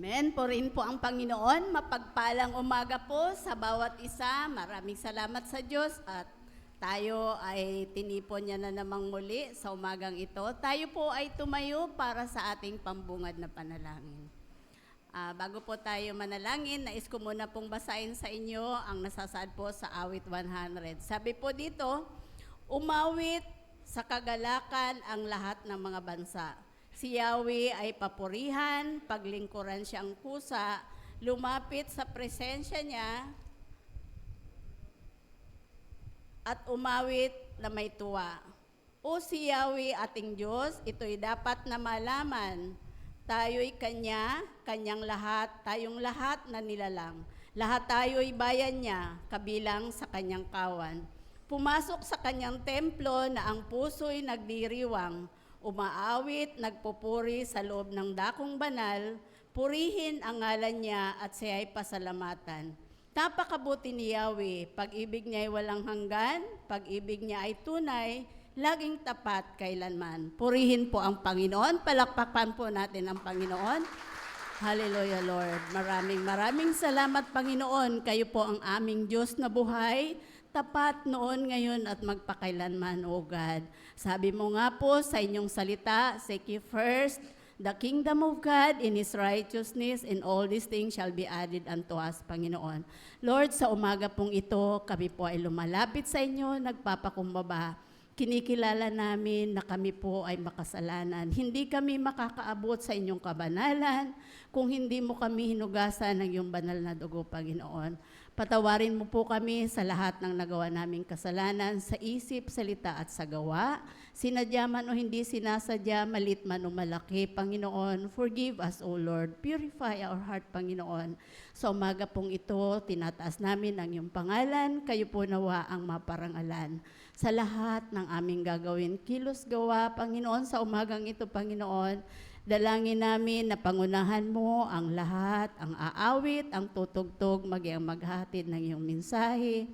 Amen. Purihin po ang Panginoon. Mapagpalang umaga po sa bawat isa. Maraming salamat sa Diyos at tayo ay tinipon niya na namang muli sa umagang ito. Tayo po ay tumayo para sa ating pambungad na panalangin. Bago po tayo manalangin, nais ko muna pong basahin sa inyo ang nasasaad po sa awit 100. Sabi po dito, umawit sa kagalakan ang lahat ng mga bansa. Si Yahweh ay papurihan, paglingkuran siyang kusa, lumapit sa presensya niya, at umawit na may tuwa. O si Yahweh ating Diyos, ito'y dapat na malaman. Tayo'y Kanya, Kanyang lahat, tayong lahat na nilalang. Lahat tayo'y bayan niya, kabilang sa Kanyang kawan. Pumasok sa Kanyang templo na ang puso'y nagdiriwang. Umaawit, nagpupuri sa loob ng dakong banal, purihin ang ngalan niya at siya'y pasalamatan. Napakabuti ni Yahweh, pag-ibig niya ay walang hanggan, pag-ibig niya ay tunay, laging tapat kailanman. Purihin po ang Panginoon, palakpakan po natin ang Panginoon. Hallelujah, Lord. Maraming salamat, Panginoon. Kayo po ang aming Diyos na buhay, tapat noon, ngayon, at magpakailanman, O God. Sabi mo nga po sa inyong salita, seek ye first the kingdom of God in His righteousness, and all these things shall be added unto us, Panginoon. Lord, sa umaga pong ito, kami po ay lumalapit sa inyo, nagpapakumbaba. Kinikilala namin na kami po ay makasalanan. Hindi kami makakaabot sa inyong kabanalan kung hindi mo kami hinugasan ng iyong banal na dugo, Panginoon. Patawarin mo po kami sa lahat ng nagawa naming kasalanan sa isip, salita at sa gawa. Sinadya man o hindi sinasadya, malit man o malaki, Panginoon. Forgive us, O Lord. Purify our heart, Panginoon. Sa umaga pong ito, tinataas namin ang iyong pangalan. Kayo po nawa ang maparangalan. Sa lahat ng aming gagawin, kilos gawa, Panginoon, sa umagang ito, Panginoon, dalangin namin na pangunahan mo ang lahat, ang aawit, ang tutugtog, maging ang maghatid ng iyong mensahe.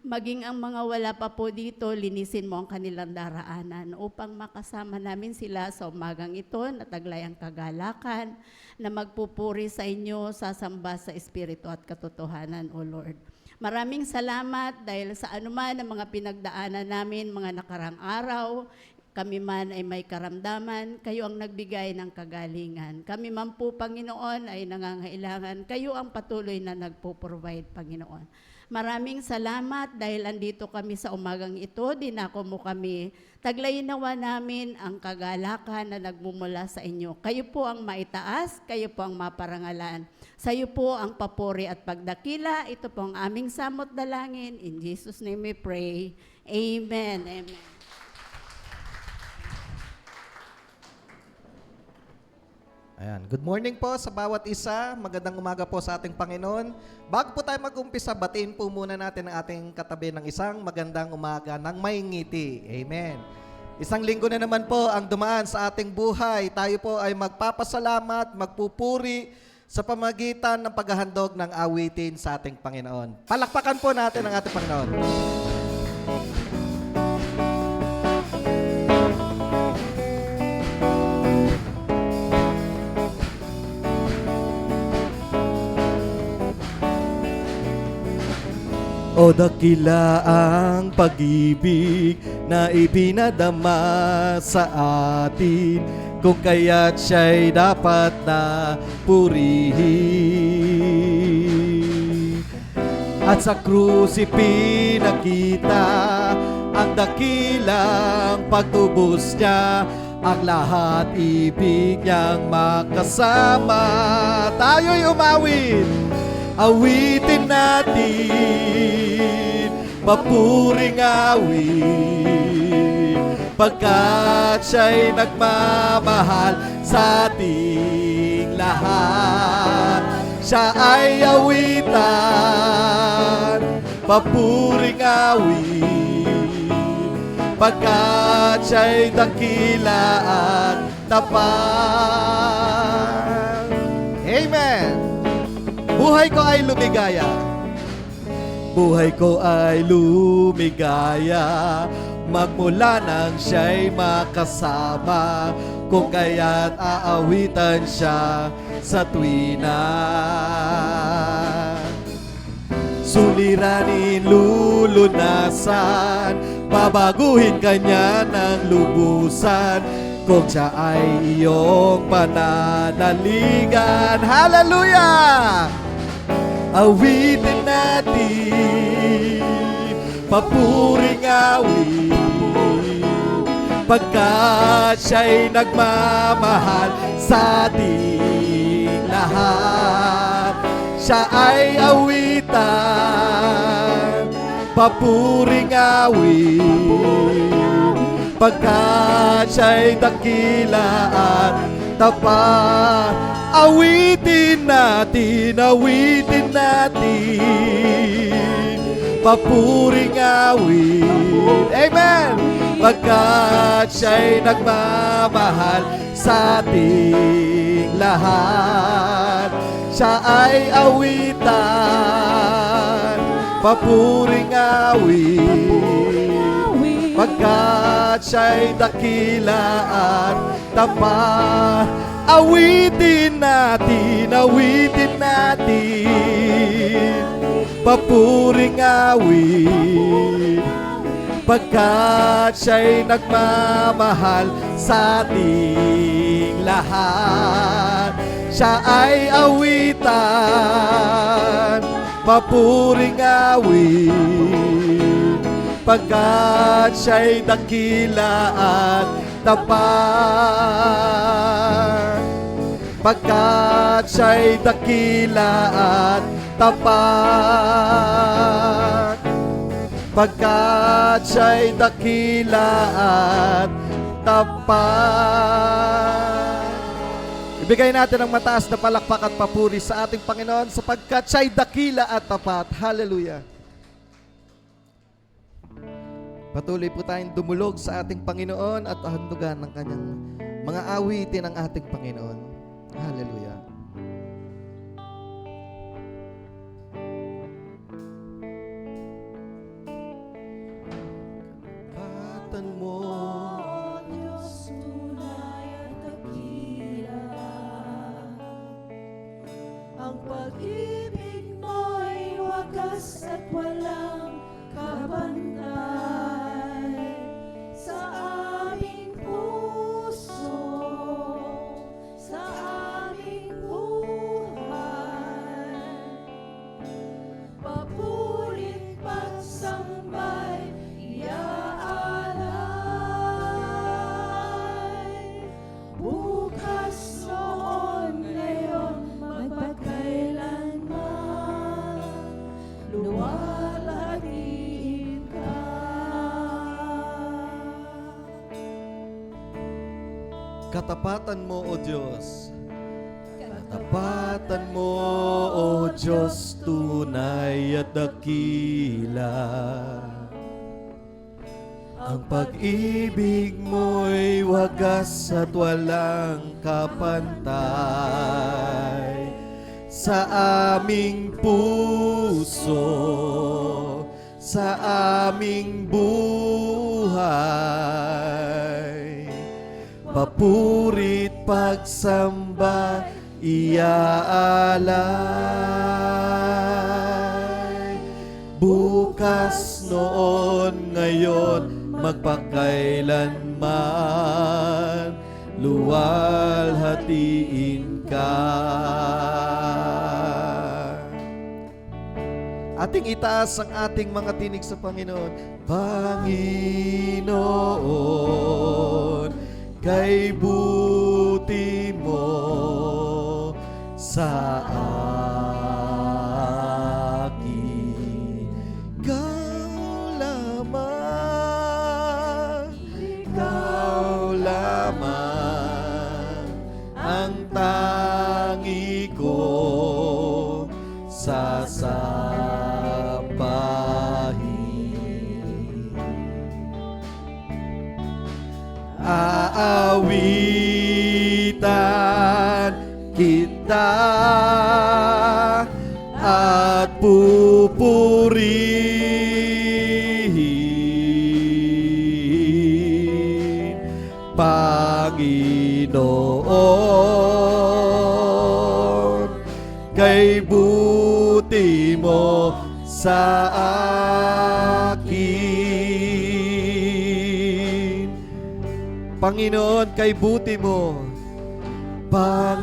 Maging ang mga wala pa po dito, linisin mo ang kanilang daraanan upang makasama namin sila sa umagang ito na taglay ang kagalakan, na magpupuri sa inyo, sasamba sa Espiritu at katotohanan, O Lord. Maraming salamat dahil sa anuman ang mga pinagdaanan namin mga nakarang araw, kami man ay may karamdaman, kayo ang nagbigay ng kagalingan. Kami man po, Panginoon, ay nangangailangan, kayo ang patuloy na nagpo-provide, Panginoon. Maraming salamat dahil andito kami sa umagang ito, dinako mo kami. Taglayin nawa namin ang kagalakan na nagmumula sa inyo. Kayo po ang maitaas, kayo po ang maparangalan. Sa iyo po ang papuri at pagdakila. Ito po ang aming samot dalangin. In Jesus' name we pray. Amen. Amen. Ayan. Good morning po sa bawat isa. Magandang umaga po sa ating Panginoon. Bago po tayo mag-umpisa, batiin po muna natin ang ating katabi ng isang magandang umaga ng may ngiti. Amen. Isang linggo na naman po ang dumaan sa ating buhay. Tayo po ay magpapasalamat, magpupuri sa pamagitan ng paghahandog ng awitin sa ating Panginoon. Palakpakan po natin ang ating Panginoon. O dakila ang pag-ibig na ipinadama sa atin, kung kaya't siya'y dapat na purihin. At sa krus ipinakita ang dakilang pagtubos niya, ang lahat ibig niyang makasama. Tayo'y umawit, awitin natin, mapuring awit, pagkat siya'y nagmamahal sa ating lahat. Siya ay awitan, mapuring awit, pagkat siya'y dakila at tapat. Amen. Buhay ko ay lumigaya. Buhay ko ay lumigaya, magmula nang siya'y makasama. kung kaya't aawitan siya sa tuwina. Suliranin, lulunasan, babaguhin kanya ng lubusan, kung siya ay iyong pananaligan. Hallelujah! Awitin natin, papuring awit, pagkat siya'y nagmamahal sa ating lahat. Siya ay awitan, papuring awit, pagkat siya'y dakila at tapat. Awitin natin, papuring awit. Amen! Pagkat siya'y nagmamahal sa ating lahat. Siya ay awitan, papuring awit, pagkat siya'y dakila at tapat. Awitin natin, papuring awit, pagkat siya'y nagmamahal sa ating lahat. Siya ay awitan, papuring awit, pagkat siya'y dakila at tapat. Pagkat siya'y dakila at tapat. Pagkat siya'y dakila at tapat. Ibigay natin ang mataas na palakpak at papuri sa ating Panginoon sapagkat siya'y dakila at tapat. Hallelujah. Patuloy po tayong dumulog sa ating Panginoon at handugan ng kanyang mga awitin ng ating Panginoon. Hallelujah. Kapatan mo, Diyos, tunay at dakila. Ang pag-ibig mo'y wagas at walang kabantay sa aming puso, sa aming buhay. Papurit pagsambay, iaalay. Bukas, noon, ngayon, magpagkailanman, luwalhatiin ka. katapatan mo, O Diyos. Katapatan mo, O Diyos, tunay at dakila. Ang pag-ibig mo'y wagas at walang kapantay sa aming puso, sa aming buhay. Papurit pagsamba, iaalay. Bukas, noon, ngayon, magpakailanman, luwalhatiin ka. Ating itaas ang ating mga tinig sa Panginoon. Panginoon, kay buti mo sa akin. Ikaw lamang ang tangi ko sasampahin. Aawitan kita at pupurihin, Panginoon. Panginoon, kay buti mo sa akin. Panginoon, kay buti mo. Panginoon,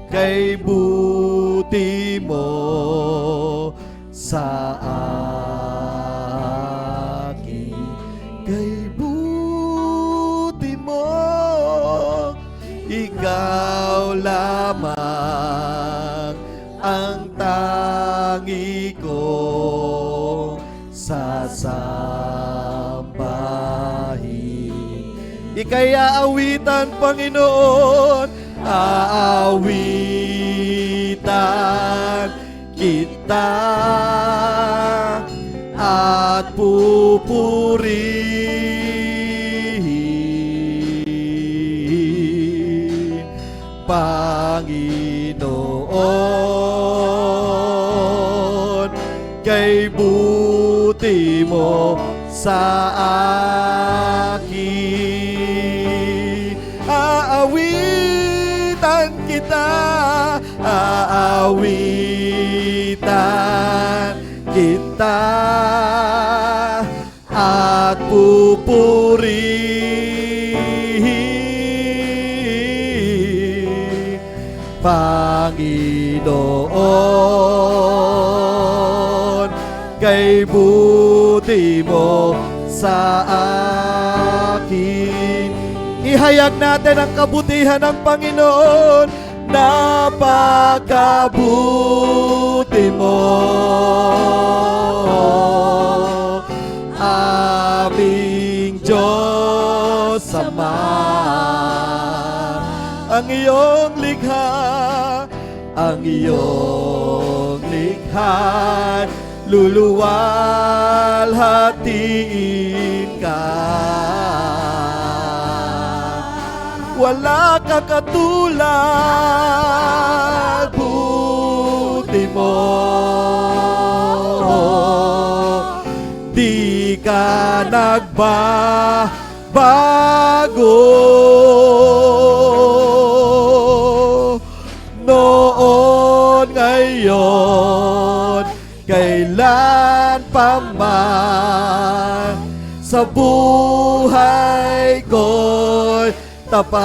kay buti mo sa akin. Kay buti mo, ikaw lamang ang tangi kong sasambahin. Ika'y aawitan, Panginoon, aawitan kita at pupurihin, Panginoon, kay buti mo sa akin. Aawitan kita, aawitan kita at pupurihin, Panginoon, kay buti mo sa akin. Ihayag natin ang kabutihan ng Panginoon. Napakabuti mo, aming Diyos Ama. Ang iyong likha, ang iyong likha, luluwalhatiin ka. Wala ka katulad, buti mo, di ka nagbabago. Noon, ngayon, kailan pa man, sa buhay ko'y tapat.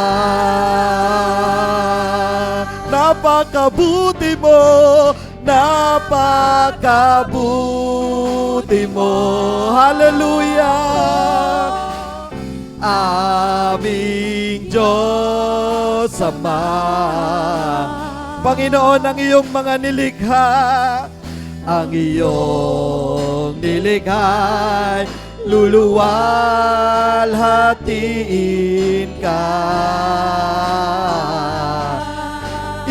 Napakabuti mo, napakabuti mo. Hallelujah! Aming Diyos Ama. Panginoon, ang iyong mga nilikha, ang iyong nilikha, luluwalhatiin ka.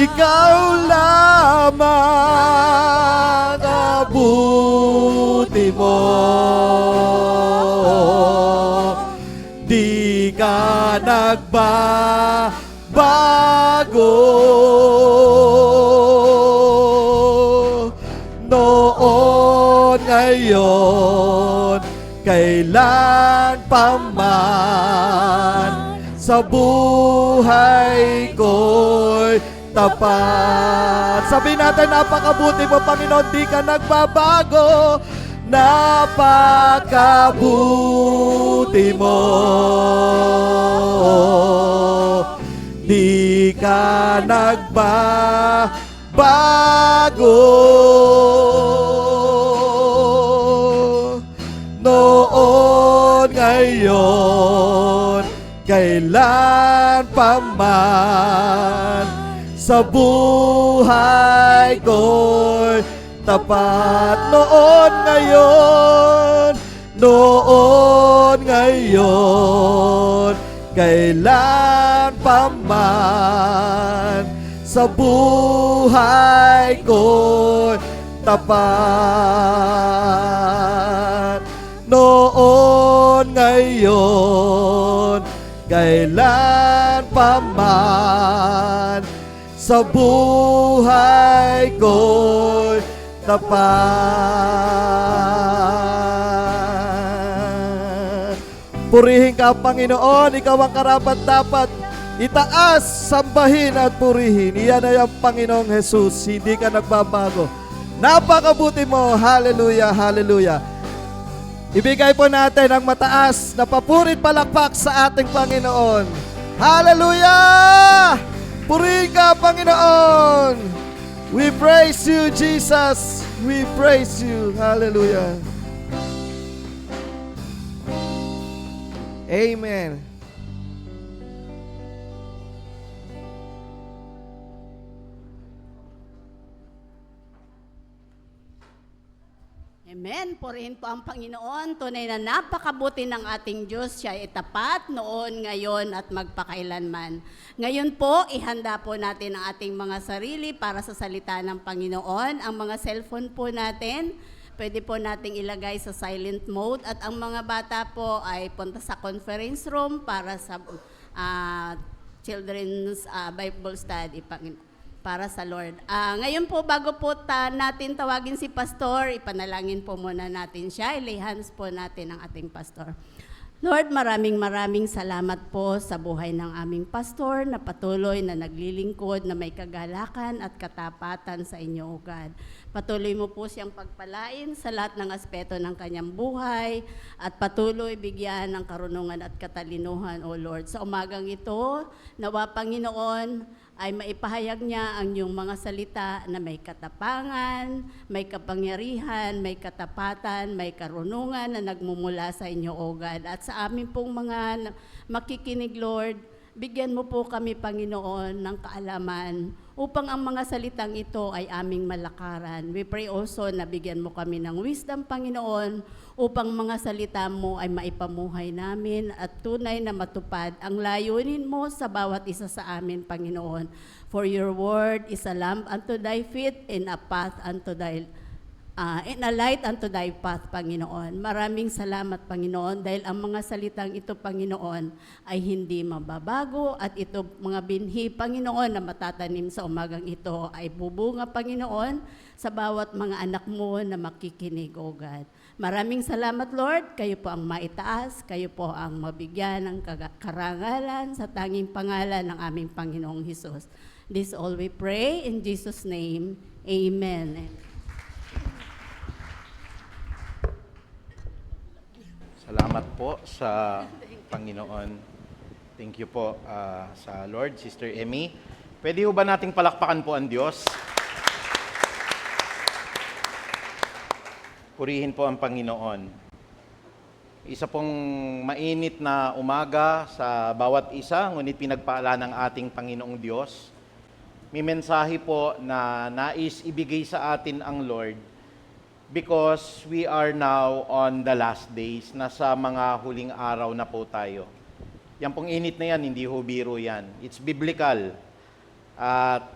Ikaw lamang abuti mo, di ka nagbabago. Noon, ngayon, kailan pa man, sa buhay ko'y tapat. Sabi natin, napakabuti mo, Panginoon, di ka nagbabago. Napakabuti mo, di ka nagbabago. Noon, ngayon, kailan pa man, sa buhay ko'y tapat. Noon, ngayon, noon, ngayon, kailan pa man, sa buhay ko'y tapat. Noon, ngayon, kailan pa man, sa buhay ko'y tapat. Purihin ka, Panginoon. Ikaw ang karapat-dapat itaas, sambahin at purihin. Iyan ay ang Panginoong Jesus. Hindi ka nagbabago. Napakabuti mo. Hallelujah, hallelujah. Ibigay po natin ang mataas na papurit palakpak sa ating Panginoon. Hallelujah! Purihin ka, Panginoon! We praise you, Jesus! We praise you. Hallelujah. Amen. Amen. Purihin po ang Panginoon. Tunay na napakabuti ng ating Diyos. Siya ay tapat noon, ngayon at magpakailanman. Ngayon po, ihanda po natin ang ating mga sarili para sa salita ng Panginoon. Ang mga cellphone po natin, pwede po nating ilagay sa silent mode. At ang mga bata po ay punta sa conference room para sa children's Bible study, para sa Lord. Ngayon po, bago po natin tawagin si Pastor, ipanalangin po muna natin siya. I-lay hands po natin ang ating Pastor. Lord, maraming salamat po sa buhay ng aming Pastor na patuloy na naglilingkod, na may kagalakan at katapatan sa inyo, O God. Patuloy mo po siyang pagpalain sa lahat ng aspeto ng kanyang buhay at patuloy bigyan ng karunungan at katalinuhan, O Lord. Sa umagang ito, nawa Panginoon, ay maipahayag niya ang iyong mga salita na may katapangan, may kapangyarihan, may katapatan, may karunungan na nagmumula sa inyo, O God. At sa amin pong mga makikinig, Lord, bigyan mo po kami, Panginoon, ng kaalaman upang ang mga salitang ito ay aming malakaran. We pray also na bigyan mo kami ng wisdom, Panginoon, upang mga salita mo ay maipamuhay namin at tunay na matupad ang layunin mo sa bawat isa sa amin, Panginoon. For your word is a lamp unto thy feet and a path unto thy and a light unto thy path, Panginoon. Maraming salamat, Panginoon, dahil ang mga salitang ito, Panginoon, ay hindi mababago at ito mga binhi, Panginoon, na matatanim sa umagang ito ay bubunga, Panginoon, sa bawat mga anak mo na makikinig, O God. Maraming salamat, Lord. Kayo po ang maitaas, kayo po ang mabigyan ng karangalan sa tanging pangalan ng aming Panginoong Hesus. This all we pray in Jesus' name. Amen. Salamat po sa Panginoon. Thank you po sa Lord, Sister Emmy. Pwede ho ba nating palakpakan po ang Diyos? Purihin po ang Panginoon. Isa pong mainit na umaga sa bawat isa, ngunit pinagpala ng ating Panginoong Diyos. May mensahe po na nais ibigay sa atin ang Lord because we are now on the last days. Nasa mga huling araw na po tayo. Yan pong init na yan, hindi ho biro yan. It's biblical. At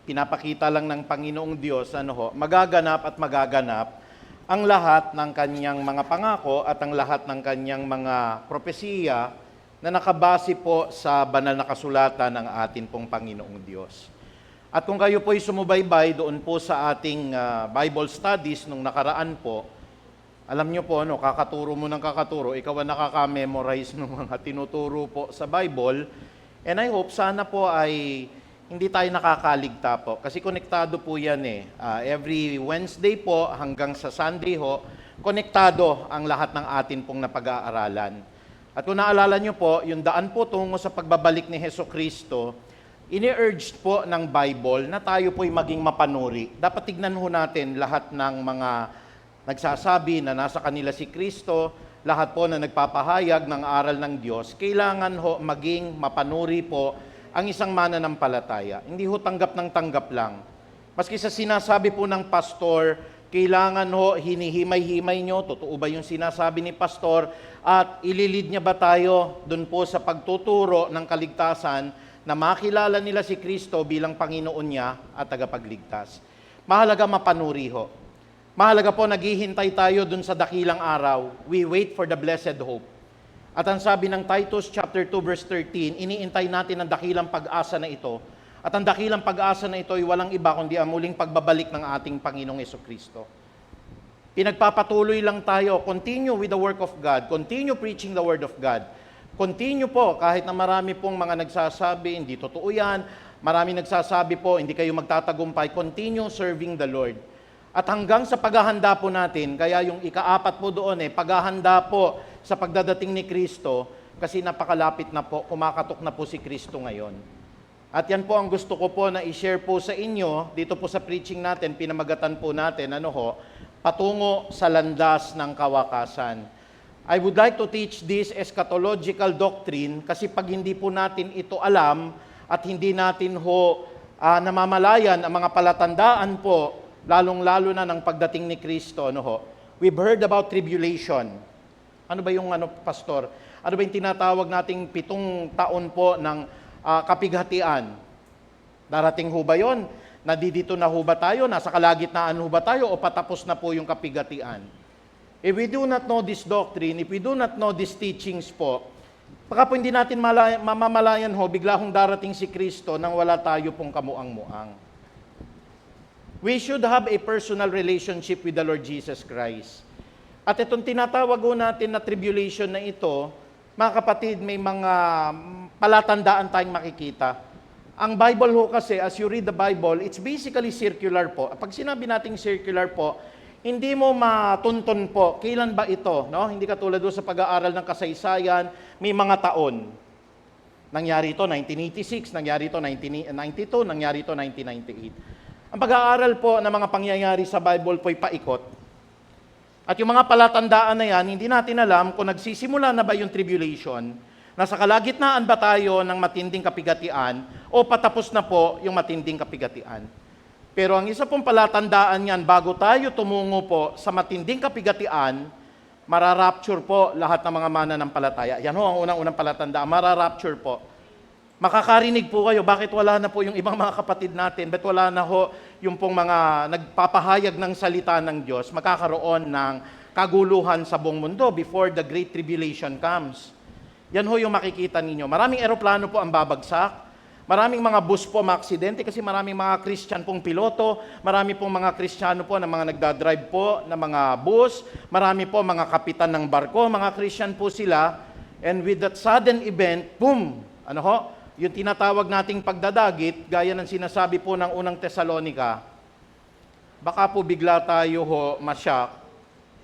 pinapakita lang ng Panginoong Diyos, magaganap ang lahat ng kanyang mga pangako at ang lahat ng kanyang mga propesiya na nakabase po sa banal na kasulatan ng atin pong Panginoong Diyos. At kung kayo po'y sumubaybay doon po sa ating Bible studies nung nakaraan po, alam nyo po, kakaturo mo ng kakaturo, ikaw ang nakaka-memorize ng mga tinuturo po sa Bible. And I hope sana po ay hindi tayo nakakaligta po. Kasi konektado po yan every Wednesday po hanggang sa Sunday ho, konektado ang lahat ng atin pong napag-aaralan. At kung naalala nyo po, yung daan po tungo sa pagbabalik ni Hesukristo, ini-urge po ng Bible na tayo po'y maging mapanuri. Dapat tignan ho natin lahat ng mga nagsasabi na nasa kanila si Kristo, lahat po na nagpapahayag ng aral ng Diyos, kailangan ho maging mapanuri po ang isang mananampalataya. Hindi ho tanggap ng tanggap lang. Maski sa sinasabi po ng pastor, kailangan ho hinihimay-himay nyo, totoo ba yung sinasabi ni pastor, at ililid niya ba tayo dun po sa pagtuturo ng kaligtasan na makilala nila si Kristo bilang Panginoon niya at tagapagligtas. Mahalaga mapanuri ho. Mahalaga po naghihintay tayo dun sa dakilang araw. We wait for the blessed hope. At ang sabi ng Titus chapter 2 verse 13, iniintay natin ang dakilang pag-asa na ito. At ang dakilang pag-asa na ito ay walang iba kundi ang muling pagbabalik ng ating Panginoong Hesukristo. Pinagpapatuloy lang tayo. Continue with the work of God. Continue preaching the Word of God. Continue po, kahit na marami pong mga nagsasabi, hindi totoo yan. Marami nagsasabi po, hindi kayo magtatagumpay. Continue serving the Lord. At hanggang sa paghahanda po natin, kaya yung ikaapat po doon paghahanda po sa pagdadating ni Kristo, kasi napakalapit na po, kumakatok na po si Kristo ngayon. At yan po ang gusto ko po na i-share po sa inyo, dito po sa preaching natin, pinamagatan po natin, patungo sa landas ng kawakasan. I would like to teach this eschatological doctrine kasi pag hindi po natin ito alam at hindi natin namamalayan ang mga palatandaan po, lalong-lalo na ng pagdating ni Kristo, we've heard about tribulation. Ano ba yung pastor? Ano ba yung tinatawag nating 7 taon po ng kapighatian? Darating ho ba yun? Nadidito na ho ba tayo? Nasa kalagitnaan ho ba tayo? O patapos na po yung kapighatian? If we do not know this doctrine, if we do not know these teachings po, baka po hindi natin mamamalayan bigla hong darating si Kristo nang wala tayo pong kamuang-muang. We should have a personal relationship with the Lord Jesus Christ. At itong tinatawag natin na tribulation na ito, mga kapatid, may mga palatandaan tayong makikita. Ang Bible kasi, as you read the Bible, it's basically circular po. Pag sinabi nating circular po, hindi mo matunton po, kailan ba ito? Hindi katulad doon sa pag-aaral ng kasaysayan, may mga taon. Nangyari ito 1986, nangyari ito 1992, nangyari ito 1998. Ang pag-aaral po ng mga pangyayari sa Bible po ay paikot. At yung mga palatandaan na yan, hindi natin alam kung nagsisimula na ba yung tribulation, nasa kalagitnaan ba tayo ng matinding kapigatian o patapos na po yung matinding kapigatian. Pero ang isa pong palatandaan yan, bago tayo tumungo po sa matinding kapigatian, mararapture po lahat ng mga mananampalataya. Yan ang unang-unang palatandaan, mararapture po. Makakarinig po kayo, bakit wala na po yung ibang mga kapatid natin? Bakit wala na yung pong mga nagpapahayag ng salita ng Diyos? Magkakaroon ng kaguluhan sa buong mundo before the Great Tribulation comes. Yan yung makikita ninyo. Maraming eroplano po ang babagsak. Maraming mga bus po maaksidente kasi maraming mga Christian pong piloto. Marami pong mga Kristiyano po na mga nagdadrive po ng mga bus. Marami po mga kapitan ng barko. Mga Christian po sila. And with that sudden event, boom! Yung tinatawag nating pagdadagit, gaya ng sinasabi po ng unang Tesalonika, baka po bigla tayo masyak.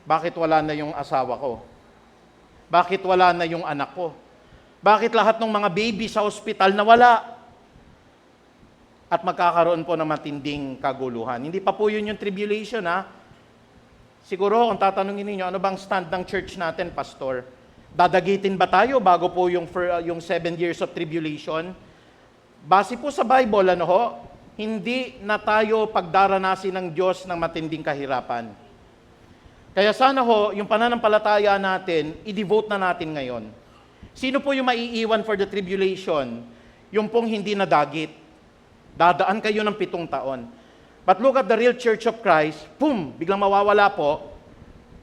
Bakit wala na yung asawa ko? Bakit wala na yung anak ko? Bakit lahat ng mga baby sa ospital nawala? At magkakaroon po ng matinding kaguluhan. Hindi pa po yun yung tribulation, Siguro, kung tatanungin ninyo, ano bang stand ng church natin, Pastor? Dadagitin ba tayo bago po yung 7 years of tribulation? Base po sa Bible, hindi na tayo pagdaranasin ng Diyos ng matinding kahirapan. Kaya sana yung pananampalataya natin, i-devote na natin ngayon. Sino po yung maiiwan for the tribulation? Yung pong hindi nadagit. Dadaan kayo ng 7 taon. But look at the real Church of Christ, boom, biglang mawawala po,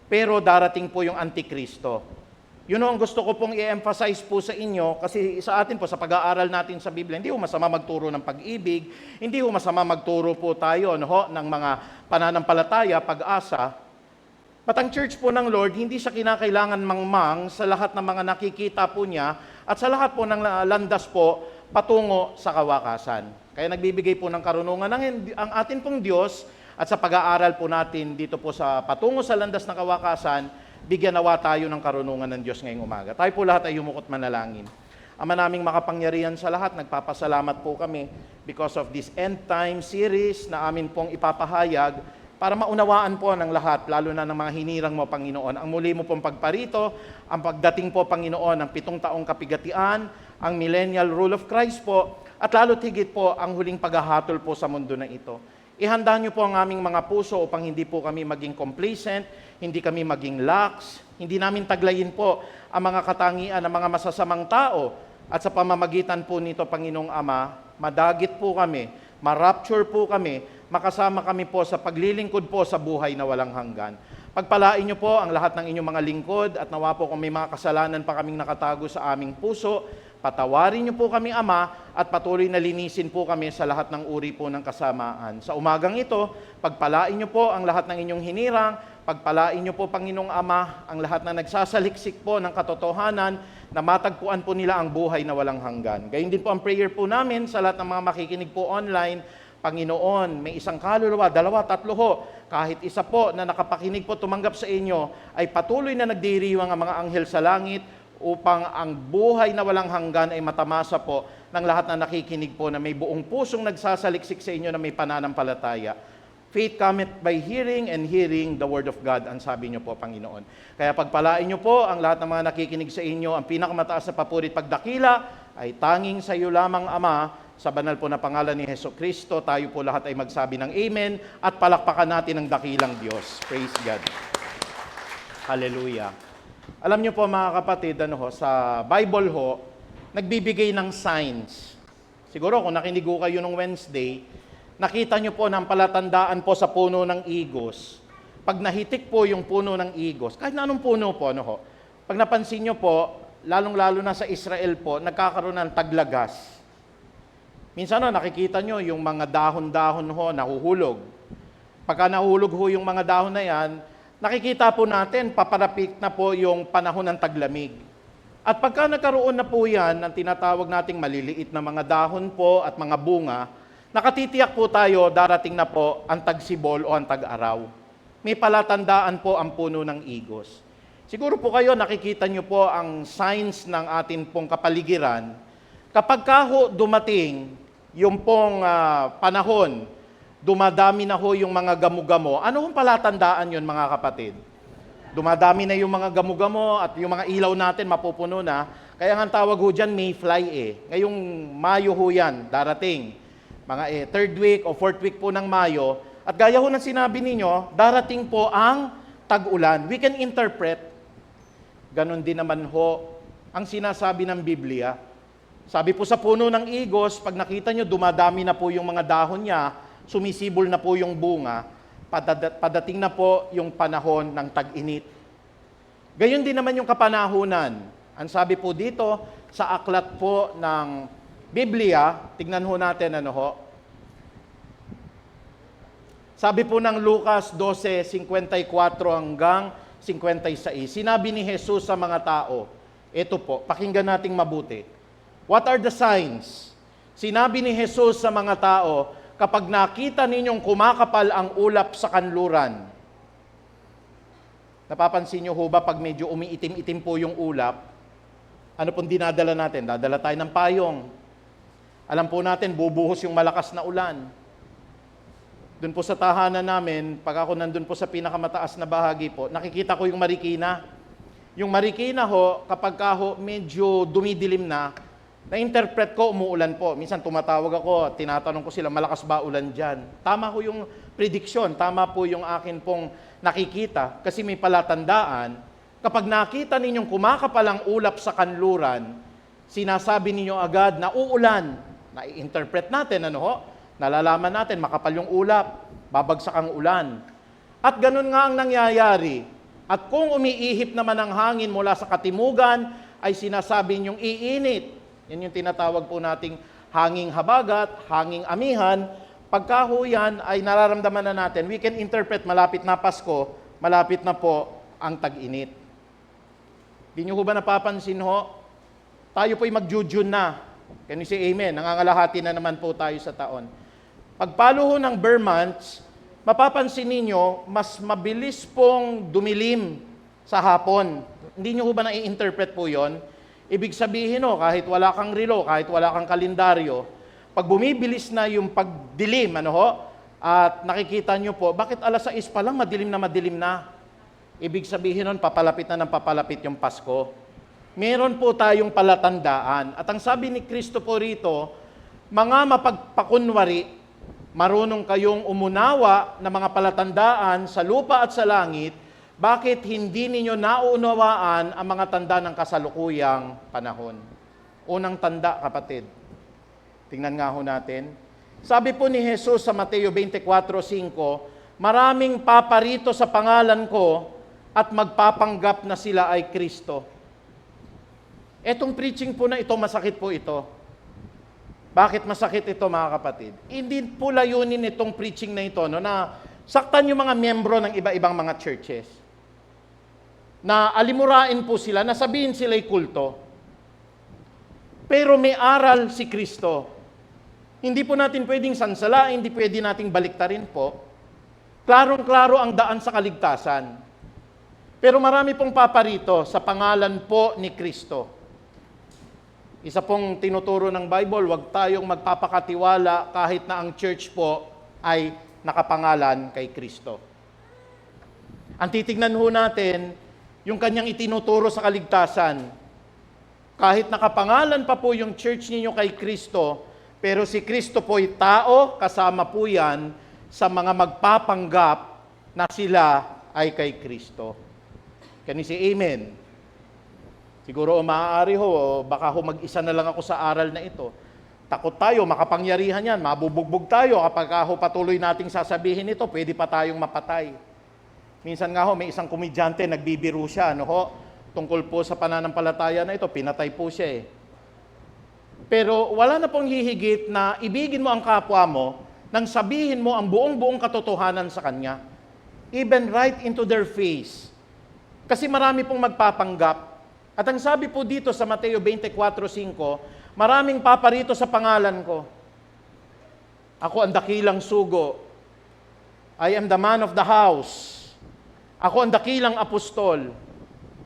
pero darating po yung Antikristo. Yun ang gusto ko pong i-emphasize po sa inyo, kasi sa atin po, sa pag-aaral natin sa Biblia, hindi masama magturo ng pag-ibig, hindi masama magturo po tayo ng mga pananampalataya, pag-asa. But ang church po ng Lord, hindi siya kinakailangan mangmang sa lahat ng mga nakikita po niya at sa lahat po ng landas po patungo sa kawakasan. Kaya nagbibigay po ng karunungan ang atin pong Diyos at sa pag-aaral po natin dito po sa patungo sa landas ng kawakasan, bigyan nawa tayo ng karunungan ng Diyos ngayong umaga. Tayo po lahat ay yumukot manalangin. Ama naming makapangyarihan sa lahat, nagpapasalamat po kami because of this end time series na amin pong ipapahayag para maunawaan po ng lahat, lalo na ng mga hinirang mo, Panginoon. Ang muli mo pong pagparito, ang pagdating po, Panginoon, ng 7 taong kapigatian, ang millennial rule of Christ po, at lalo't higit po ang huling paghahatol po sa mundo na ito. Ihanda niyo po ang aming mga puso upang hindi po kami maging complacent, hindi kami maging lax, hindi namin taglayin po ang mga katangian ng mga masasamang tao. At sa pamamagitan po nito, Panginoong Ama, madagit po kami, marapture po kami, makasama kami po sa paglilingkod po sa buhay na walang hanggan. Pagpalain niyo po ang lahat ng inyong mga lingkod at nawa po kung may mga kasalanan pa kaming nakatago sa aming puso, patawarin niyo po kami, Ama, at patuloy na linisin po kami sa lahat ng uri po ng kasamaan. Sa umagang ito, pagpalain niyo po ang lahat ng inyong hinirang, Pagpalain niyo po, Panginoong Ama, ang lahat na nagsasaliksik po ng katotohanan na matagpuan po nila ang buhay na walang hanggan. Gayun din po ang prayer po namin sa lahat ng mga makikinig po online. Panginoon, may isang kaluluwa, 2, 3 ho, kahit isa po na nakapakinig po tumanggap sa inyo, ay patuloy na nagdiriwang ang mga anghel sa langit upang ang buhay na walang hanggan ay matamasa po ng lahat na nakikinig po na may buong pusong nagsasaliksik sa inyo na may pananampalataya. Faith cometh by hearing and hearing the word of God, ang sabi niyo po, Panginoon. Kaya pagpalain niyo po ang lahat ng mga nakikinig sa inyo, ang pinakamataas na papuri at pagdakila ay tanging sa iyo lamang, Ama, sa banal po na pangalan ni Jesucristo. Tayo po lahat ay magsabi ng Amen at palakpakan natin ang dakilang Diyos. Praise God. Hallelujah. Alam niyo po mga kapatid, sa Bible ho, nagbibigay ng signs. Siguro kung nakinig ko kayo nung Wednesday, nakita niyo po ng palatandaan po sa puno ng igos. Pag nahitik po yung puno ng igos, kahit na anong puno po, pag napansin niyo po, lalong-lalo na sa Israel po, nagkakaroon ng taglagas. Minsan nakikita niyo yung mga dahon-dahon nahuhulog. Pagka nahuhulog yung mga dahon na yan, nakikita po natin, paparapik na po yung panahon ng taglamig. At pagka nagkaroon na po yan, ang tinatawag nating maliliit na mga dahon po at mga bunga, nakatitiyak po tayo, darating na po ang tagsibol o ang tag-araw. May palatandaan po ang puno ng igos. Siguro po kayo, nakikita nyo po ang signs ng atin pong kapaligiran. Kapag dumating yung pong panahon, dumadami na yung mga gamo-gamo. Ano hong palatandaan yun, mga kapatid? Dumadami na yung mga gamo-gamo at yung mga ilaw natin mapupuno na. Kaya ang tawag dyan, mayfly Ngayong Mayo yan, darating. Mga 3rd week o 4th week po ng Mayo. At gaya ng sinabi ninyo, darating po ang tag-ulan. We can interpret. Ganon din naman ang sinasabi ng Biblia. Sabi po sa puno ng igos, pag nakita nyo, dumadami na po yung mga dahon niya, sumisibol na po yung bunga, padating na po yung panahon ng tag-init. Gayon din naman yung kapanahunan. Ang sabi po dito, sa aklat po ng Biblia, tignan natin Sabi po ng Lucas 12:54 hanggang 56, sinabi ni Jesus sa mga tao, ito po, pakinggan nating mabuti. What are the signs? Sinabi ni Jesus sa mga tao, kapag nakita ninyong kumakapal ang ulap sa kanluran. Napapansin niyo ba pag medyo umiitim-itim po yung ulap, ano pong dinadala natin? Dadala tayo ng payong. Alam po natin, bubuhos yung malakas na ulan. Doon po sa tahanan namin, pag ako nandun po sa pinakamataas na bahagi po, nakikita ko yung marikina. Yung marikina kapag medyo dumidilim na-interpret ko, umuulan po. Minsan tumatawag ako, tinatanong ko sila, malakas ba ulan dyan? Tama ko yung prediction, tama po yung akin pong nakikita. Kasi may palatandaan, kapag nakita ninyong kumakapal ang ulap sa kanluran, sinasabi ninyo agad na uulan. Na-interpret natin, nalalaman natin, makapal yung ulap, babagsak ang ulan. At ganun nga ang nangyayari. At kung umiihip naman ang hangin mula sa katimugan, ay sinasabi ninyong iinit. Yan yung tinatawag po nating hanging habagat, hanging amihan. Pagka yan ay nararamdaman na natin, we can interpret malapit na Pasko, malapit na po ang tag-init. Di nyo ba napapansin tayo po'y mag-June na. Can you say amen? Nangangalahati na naman po tayo sa taon. Pagpalo ng Burr months, mapapansin ninyo, mas mabilis pong dumilim sa hapon. Hindi nyo ba na-interpret po yon? Ibig sabihin kahit wala kang relo, kahit wala kang kalendaryo, pag bumibilis na yung pagdilim, at nakikita nyo po, bakit alas 6 pa lang madilim na? Ibig sabihin papalapit na ng papalapit yung Pasko. Meron po tayong palatandaan. At ang sabi ni Kristo po rito, mga mapagpakunwari, marunong kayong umunawa ng mga palatandaan sa lupa at sa langit, bakit hindi ninyo nauunawaan ang mga tanda ng kasalukuyang panahon? Unang tanda, kapatid. Tingnan nga natin. Sabi po ni Jesus sa Mateo 24:5, maraming paparito sa pangalan ko at magpapanggap na sila ay Kristo. Etong preaching po na ito, masakit po ito. Bakit masakit ito, mga kapatid? Hindi po layunin itong preaching na ito, na saktan yung mga miyembro ng iba-ibang mga churches. Na alimurain po sila, na sabihin sila'y kulto. Pero may aral si Kristo. Hindi po natin pwedeng sansalain, hindi pwede nating baliktarin po. Klarong-klaro ang daan sa kaligtasan. Pero marami pong paparito sa pangalan po ni Kristo. Isa pong tinuturo ng Bible, huwag tayong magpapakatiwala kahit na ang church po ay nakapangalan kay Kristo. Ang titignan ho natin, yung kanyang itinuturo sa kaligtasan. Kahit nakapangalan pa po yung church ninyo kay Kristo, pero si Kristo po'y tao, kasama po yan sa mga magpapanggap na sila ay kay Kristo. Can you say amen? Siguro maaari ho, baka ho mag-isa na lang ako sa aral na ito. Takot tayo, makapangyarihan yan, mabubugbog tayo kapag ho patuloy nating sasabihin ito, pwede pa tayong mapatay. Minsan nga ho, may isang komedyante, nagbibiro siya, tungkol po sa pananampalataya na ito, pinatay po siya eh. Pero wala na pong hihigit na ibigin mo ang kapwa mo nang sabihin mo ang buong-buong katotohanan sa kanya. Even right into their face. Kasi marami pong magpapanggap. At ang sabi po dito sa Mateo 24:5, maraming paparito sa pangalan ko. Ako ang dakilang sugo. I am the man of the house. Ako ang dakilang apostol.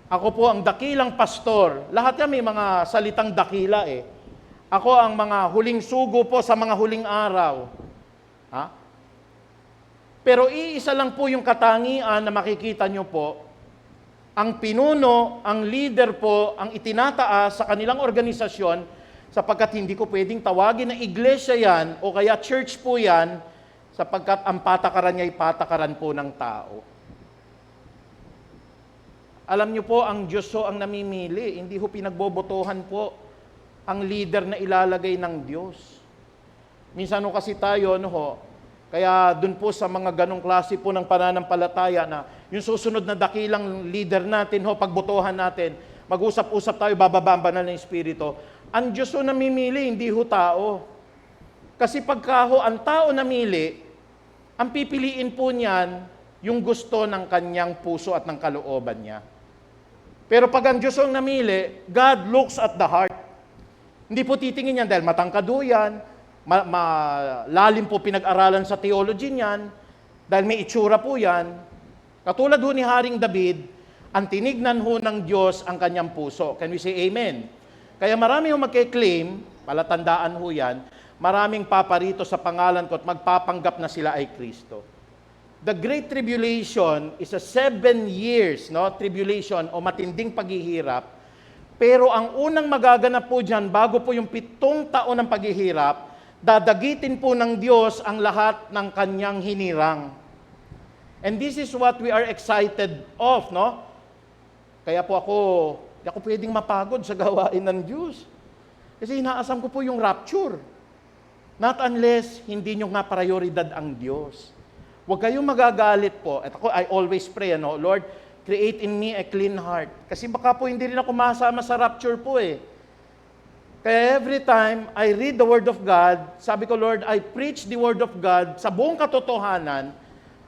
Ako po ang dakilang pastor. Lahat yan may mga salitang dakila eh. Ako ang mga huling sugo po sa mga huling araw. Ha? Pero iisa lang po yung katangian na makikita nyo po. Ang pinuno, ang leader po, ang itinataas sa kanilang organisasyon, sapagkat hindi ko pwedeng tawagin na iglesia yan o kaya church po yan, sapagkat ang patakaran niya ay patakaran po ng tao. Alam niyo po, ang Diyos ho ang namimili, hindi ho pinagbobotohan po ang leader na ilalagay ng Diyos. Minsan ho kasi tayo, kaya dun po sa mga ganong klase po ng pananampalataya na yung susunod na dakilang leader natin, pagbotohan natin, mag-usap-usap tayo, bababamba na ng Espiritu. Ang Diyos ho namimili, hindi ho tao. Kasi pagka ho ang tao namili, ang pipiliin po niyan yung gusto ng kanyang puso at ng kalooban niya. Pero pag ang Diyos ang namili, God looks at the heart. Hindi po titingin yan dahil matangkad ho yan, malalim po pinag-aralan sa theology niyan, dahil may itsura po yan. Katulad ho ni Haring David, ang tinignan ho ng Diyos ang kanyang puso. Can we say amen? Kaya marami ho magkiklaim, palatandaan ho yan, maraming paparito sa pangalan ko at magpapanggap na sila ay Kristo. The Great Tribulation is a 7 years tribulation o matinding paghihirap. Pero ang unang magaganap po dyan, bago po yung 7 taon ng paghihirap, dadagitin po ng Diyos ang lahat ng kanyang hinirang. And this is what we are excited of, Kaya po hindi ako pwedeng mapagod sa gawain ng Diyos. Kasi inaasam ko po yung rapture. Not unless hindi nyo nga prioridad ang Diyos. Huwag kayong magagalit po. At ako, I always pray, Lord, create in me a clean heart. Kasi baka po hindi rin ako masama sa rapture po eh. Kaya every time I read the Word of God, sabi ko, Lord, I preach the Word of God sa buong katotohanan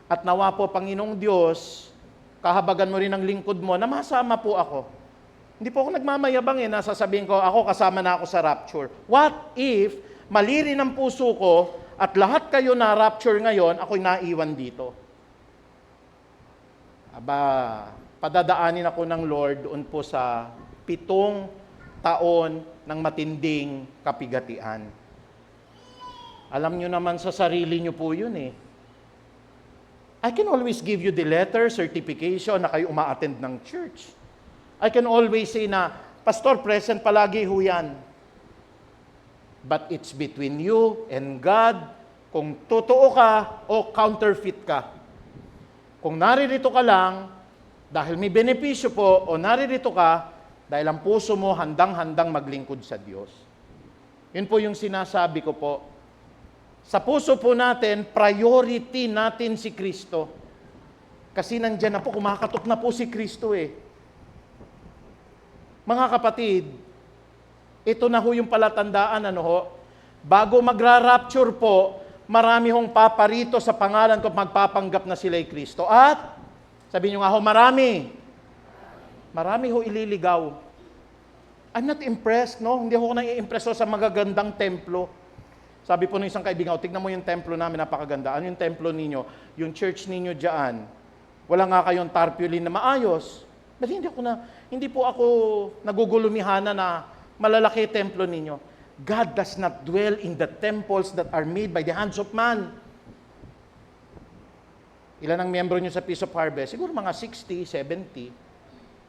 at nawa po, Panginoong Diyos, kahabagan mo rin ang lingkod mo na masama po ako. Hindi po ako nagmamayabang nasasabihin ko, ako kasama na ako sa rapture. What if mali rin ang puso ko at lahat kayo na rapture ngayon, ako'y naiwan dito? Padadaanin ako ng Lord doon po sa 7 taon ng matinding kapigatian. Alam nyo naman sa sarili nyo po yun eh. I can always give you the letter, certification na kayo uma-attend ng church. I can always say na, Pastor, present palagi ho yan. But it's between you and God kung totoo ka o counterfeit ka. Kung naririto ka lang, dahil may benepisyo po, o naririto ka, dahil ang puso mo handang-handang maglingkod sa Diyos. Yun po yung sinasabi ko po. Sa puso po natin, priority natin si Kristo. Kasi nandyan na po, kumakatok na po si Kristo eh. Mga kapatid, ito na ho yung palatandaan, bago magra-rapture po, marami hong paparito sa pangalan ko magpapanggap na sila'y Kristo. At, sabi nyo nga ho, marami ho ililigaw. I'm not impressed, no? Hindi ako nai-impress sa magagandang templo. Sabi po ng isang kaibigan, tignan mo yung templo namin, napakaganda. Ano yung templo ninyo? Yung church ninyo dyan. Wala nga kayong tarpaulin na maayos. But hindi po ako nagugulumihana na malalaki templo ninyo. God does not dwell in the temples that are made by the hands of man. Ilan ang miyembro nyo sa Peace of Harvest? Siguro mga 60, 70.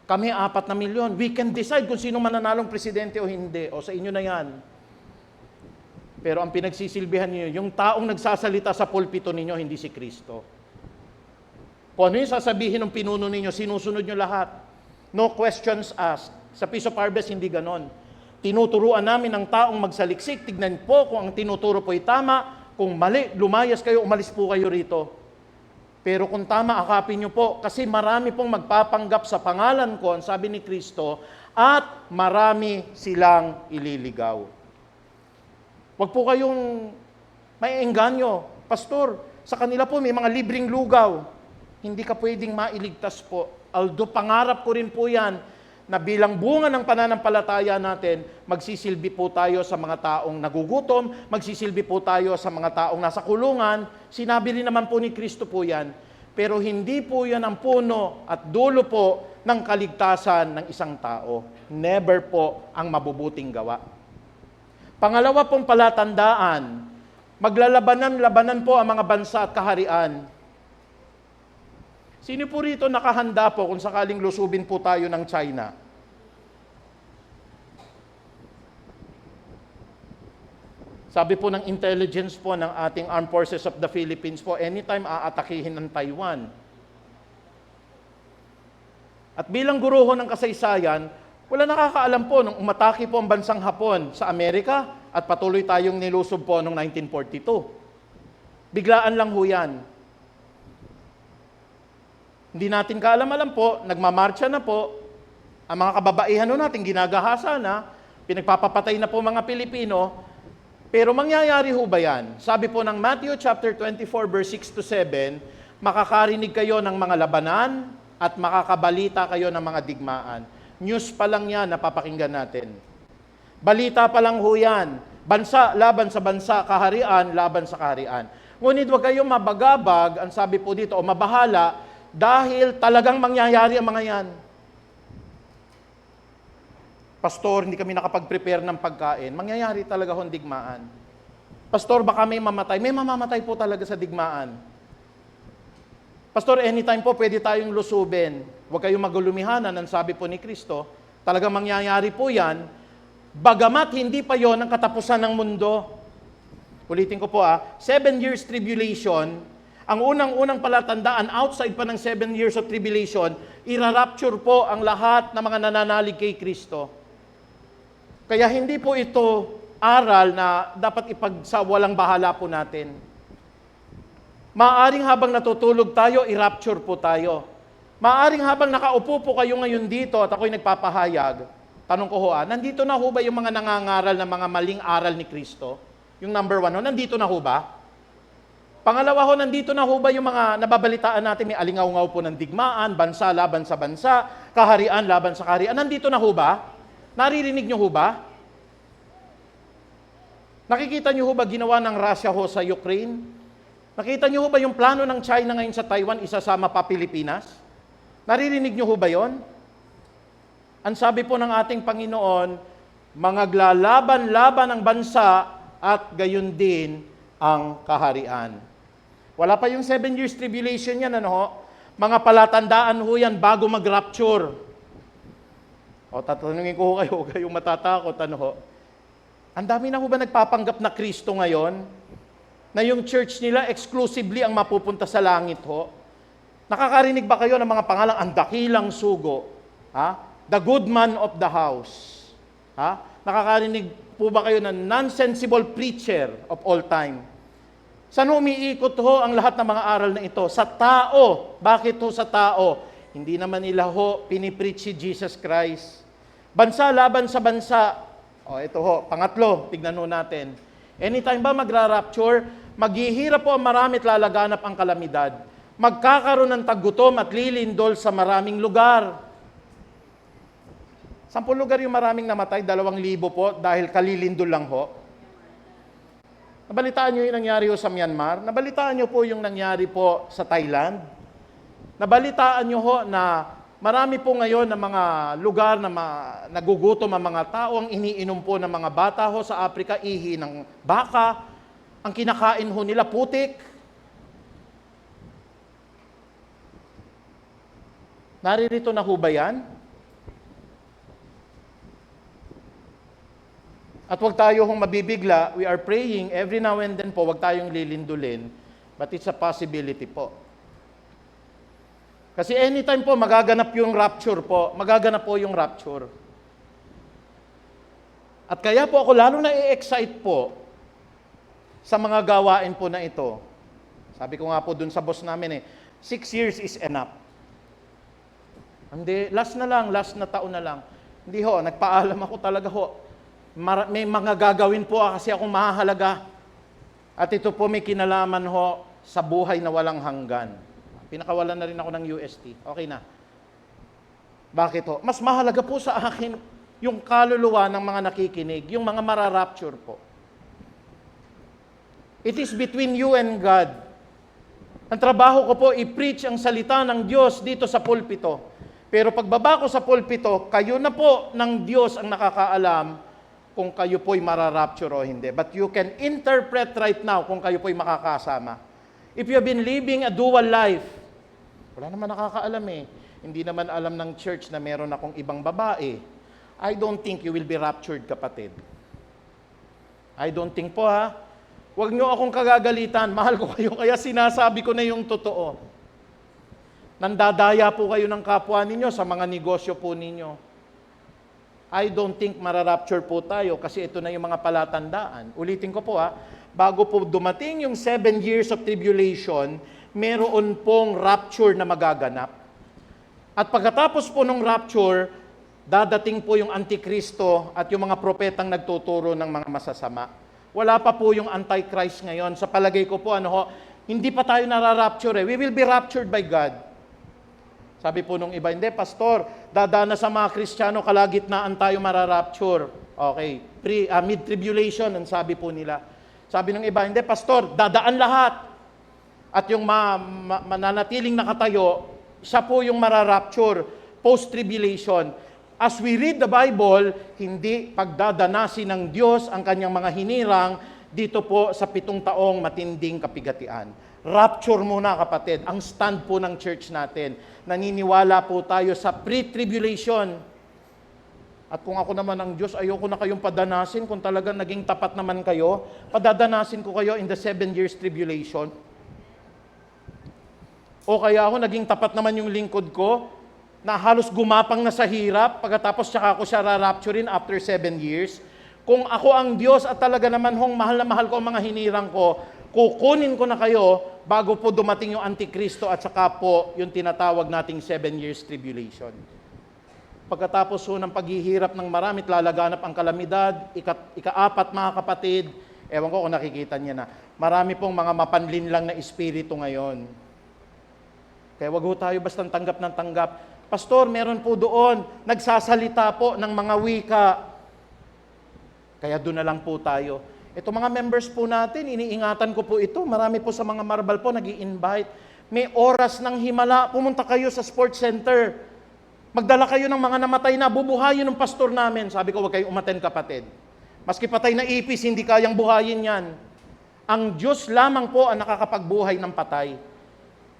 Kami 4 na milyon. We can decide kung sino mananalong presidente o hindi. O sa inyo na yan. Pero ang pinagsisilbihan niyo, yung taong nagsasalita sa pulpito ninyo, hindi si Kristo. Kung ano yung sasabihin ng pinuno ninyo, sinusunod nyo lahat. No questions asked. Sa Peace of Harvest, hindi ganon. Tinuturuan namin ang taong magsaliksik. Tignan po kung ang tinuturo po ay tama. Kung mali, lumayas kayo, umalis po kayo rito. Pero kung tama, akapin nyo po. Kasi marami pong magpapanggap sa pangalan ko, ang sabi ni Kristo, at marami silang ililigaw. Huwag po kayong maiengganyo. Pastor, sa kanila po may mga libreng lugaw. Hindi ka pwedeng mailigtas po. Although pangarap ko rin po yan, na bilang bunga ng pananampalataya natin, magsisilbi po tayo sa mga taong nagugutom, magsisilbi po tayo sa mga taong nasa kulungan. Sinabi rin naman po ni Kristo po yan. Pero hindi po yan ang puno at dulo po ng kaligtasan ng isang tao. Never po ang mabubuting gawa. Pangalawa pong palatandaan, maglalabanan-labanan po ang mga bansa at kaharian. Sino po rito nakahanda po kung sakaling lusubin po tayo ng China? Sabi po ng intelligence po ng ating Armed Forces of the Philippines po, anytime aatakihin ng Taiwan. At bilang guro ho ng kasaysayan, wala nakakaalam po nung umatake po ang bansang Hapon sa Amerika at patuloy tayong nilusob po noong 1942. Biglaan lang ho yan. Hindi natin kaalam-alam po, nagmamarcha na po, ang mga kababaihan natin ginagahasa na, pinagpapapatay na po mga Pilipino, pero mangyayari ho ba yan? Sabi po ng Matthew chapter 24 verse 6 to 7, makakarinig kayo ng mga labanan at makakabalita kayo ng mga digmaan. News pa lang yan, napapakinggan natin. Balita pa lang ho yan. Bansa laban sa bansa, kaharian laban sa kaharian. Ngunit huwag kayong mabagabag, ang sabi po dito, o mabahala, dahil talagang mangyayari ang mga yan. Pastor, hindi kami nakapag-prepare ng pagkain. Mangyayari talaga hong digmaan. Pastor, baka may mamatay. May mamamatay po talaga sa digmaan. Pastor, anytime po pwede tayong lusubin. Huwag kayong magulumihanan, ang sabi po ni Kristo. Talagang mangyayari po yan. Bagamat hindi pa yon ang katapusan ng mundo. Ulitin ko po 7 years tribulation. Ang unang-unang palatandaan, outside pa ng 7 years of tribulation, irarapture po ang lahat ng mga nananalig kay Kristo. Kaya hindi po ito aral na dapat ipagsawalang bahala po natin. Maaring habang natutulog tayo, irapture po tayo. Maaring habang nakaupo po kayo ngayon dito at ako'y nagpapahayag, tanong ko nandito na ho ba yung mga nangangaral ng mga maling aral ni Kristo? Yung number 1 nandito na ho ba? Pangalawa nandito na ho ba yung mga nababalitaan natin, may alingaw-ngaw po ng digmaan, bansa laban sa bansa, kaharian laban sa kaharian. Nandito na ho ba? Naririnig nyo ho ba? Nakikita nyo ho ba ginawa ng Russia ho sa Ukraine? Nakita nyo ho ba yung plano ng China ngayon sa Taiwan, isasama pa Pilipinas? Naririnig nyo ho ba yon? Ang sabi po ng ating Panginoon, mangaglalaban-laban ang bansa at gayon din ang kaharian. Wala pa yung 7 years tribulation yan, Mga palatandaan ho yan bago mag-rapture. Tatanungin ko kayo, huwag kayong matatakot, Ang dami na ho ba nagpapanggap na Kristo ngayon? Na yung church nila exclusively ang mapupunta sa langit ho? Nakakarinig ba kayo ng mga pangalang ang dakilang sugo? The good man of the house? Nakakarinig po ba kayo ng nonsensible preacher of all time? Saan umiikot ho ang lahat ng mga aral na ito? Sa tao. Bakit ho sa tao? Hindi naman nila ho pinipreach si Jesus Christ. Bansa laban sa bansa. Ito ho, pangatlo, tignan ho natin. Anytime ba magra-rapture, Maghihirap po ang marami at lalaganap ang kalamidad. Magkakaroon ng taggutom at lilindol sa maraming lugar. 10 lugar yung maraming namatay, 2,000 po dahil kalilindol lang ho. Nabalitaan nyo yung nangyari ho sa Myanmar? Nabalitaan nyo po yung nangyari po sa Thailand? Nabalitaan nyo ho na marami po ngayon na mga lugar na nagugutom ang mga tao, ang iniinom po ng mga bata ho sa Africa, ihi ng baka, ang kinakain ho nila putik. Naririto na ho ba yan? At huwag tayo hong mabibigla, we are praying every now and then po, huwag tayong lilindulin, but it's a possibility po. Kasi anytime po, magaganap yung rapture po, magaganap po yung rapture. At kaya po ako lalo na-excite po sa mga gawain po na ito. Sabi ko nga po dun sa boss namin 6 years is enough. Hindi, last na taon na lang. Hindi ho, nagpaalam ako talaga ho. May mga gagawin po kasi akong mahahalaga. At ito po may kinalaman ho sa buhay na walang hanggan. Pinakawalan na rin ako ng UST. Okay na. Bakit ho? Mas mahalaga po sa akin yung kaluluwa ng mga nakikinig, yung mga mararapture po. It is between you and God. Ang trabaho ko po, i-preach ang salita ng Diyos dito sa pulpito. Pero pagbaba ko sa pulpito, kayo na po ng Diyos ang nakakaalam kung kayo po'y mararapture o hindi. But you can interpret right now kung kayo po'y makakasama. If you have been living a dual life, wala naman nakakaalam Hindi naman alam ng church na meron akong ibang babae. I don't think you will be raptured, kapatid. I don't think po Huwag nyo akong kagagalitan. Mahal ko kayo, kaya sinasabi ko na yung totoo. Nandadaya po kayo ng kapwa ninyo sa mga negosyo po ninyo. I don't think mararapture po tayo kasi ito na yung mga palatandaan. Ulitin ko po bago po dumating yung 7 years of tribulation, meron pong rapture na magaganap. At pagkatapos po ng rapture, dadating po yung Antikristo at yung mga propetang nagtuturo ng mga masasama. Wala pa po yung Antichrist ngayon. Sa palagay ko po, hindi pa tayo nararapture. We will be raptured by God. Sabi po nung iba, hindi, pastor, dadana sa mga Kristiyano, kalagitnaan tayo mararapture. Okay, mid-tribulation, ang sabi po nila. Sabi ng iba, hindi, pastor, dadaan lahat. At yung mananatiling nakatayo, siya po yung mararapture, post-tribulation. As we read the Bible, hindi pagdadanasin ng Diyos ang kanyang mga hinirang dito po sa 7 taong matinding kapigatian. Rapture muna, kapatid, ang stand po ng church natin. Naniniwala po tayo sa pre-tribulation. At kung ako naman ang Diyos, ayoko na kayong padanasin. Kung talagang naging tapat naman kayo, padadanasin ko kayo in the 7 years tribulation. O kaya ako, naging tapat naman yung lingkod ko, na halos gumapang na sa hirap, pagkatapos tsaka ako siya rarapturin after 7 years. Kung ako ang Diyos at talaga naman mahal na mahal ko ang mga hinirang ko, kukunin ko na kayo bago po dumating yung Antikristo at saka po yung tinatawag nating 7 years tribulation. Pagkatapos po ng paghihirap ng marami at lalaganap ang kalamidad, ika-4 mga kapatid, ewan ko kung nakikita niya na, marami pong mga mapanlin lang na espiritu ngayon. Kaya wag ho tayo bastang tanggap ng tanggap. Pastor, meron po doon, nagsasalita po ng mga wika. Kaya doon na lang po tayo. Ito mga members po natin, iniingatan ko po ito. Marami po sa mga marabal po nag-i-invite. May oras ng himala, pumunta kayo sa sports center. Magdala kayo ng mga namatay na, bubuhayin ng pastor namin. Sabi ko, huwag kayong umaten, kapatid. Maski patay na ipis, hindi kayang buhayin yan. Ang Diyos lamang po ang nakakapagbuhay ng patay.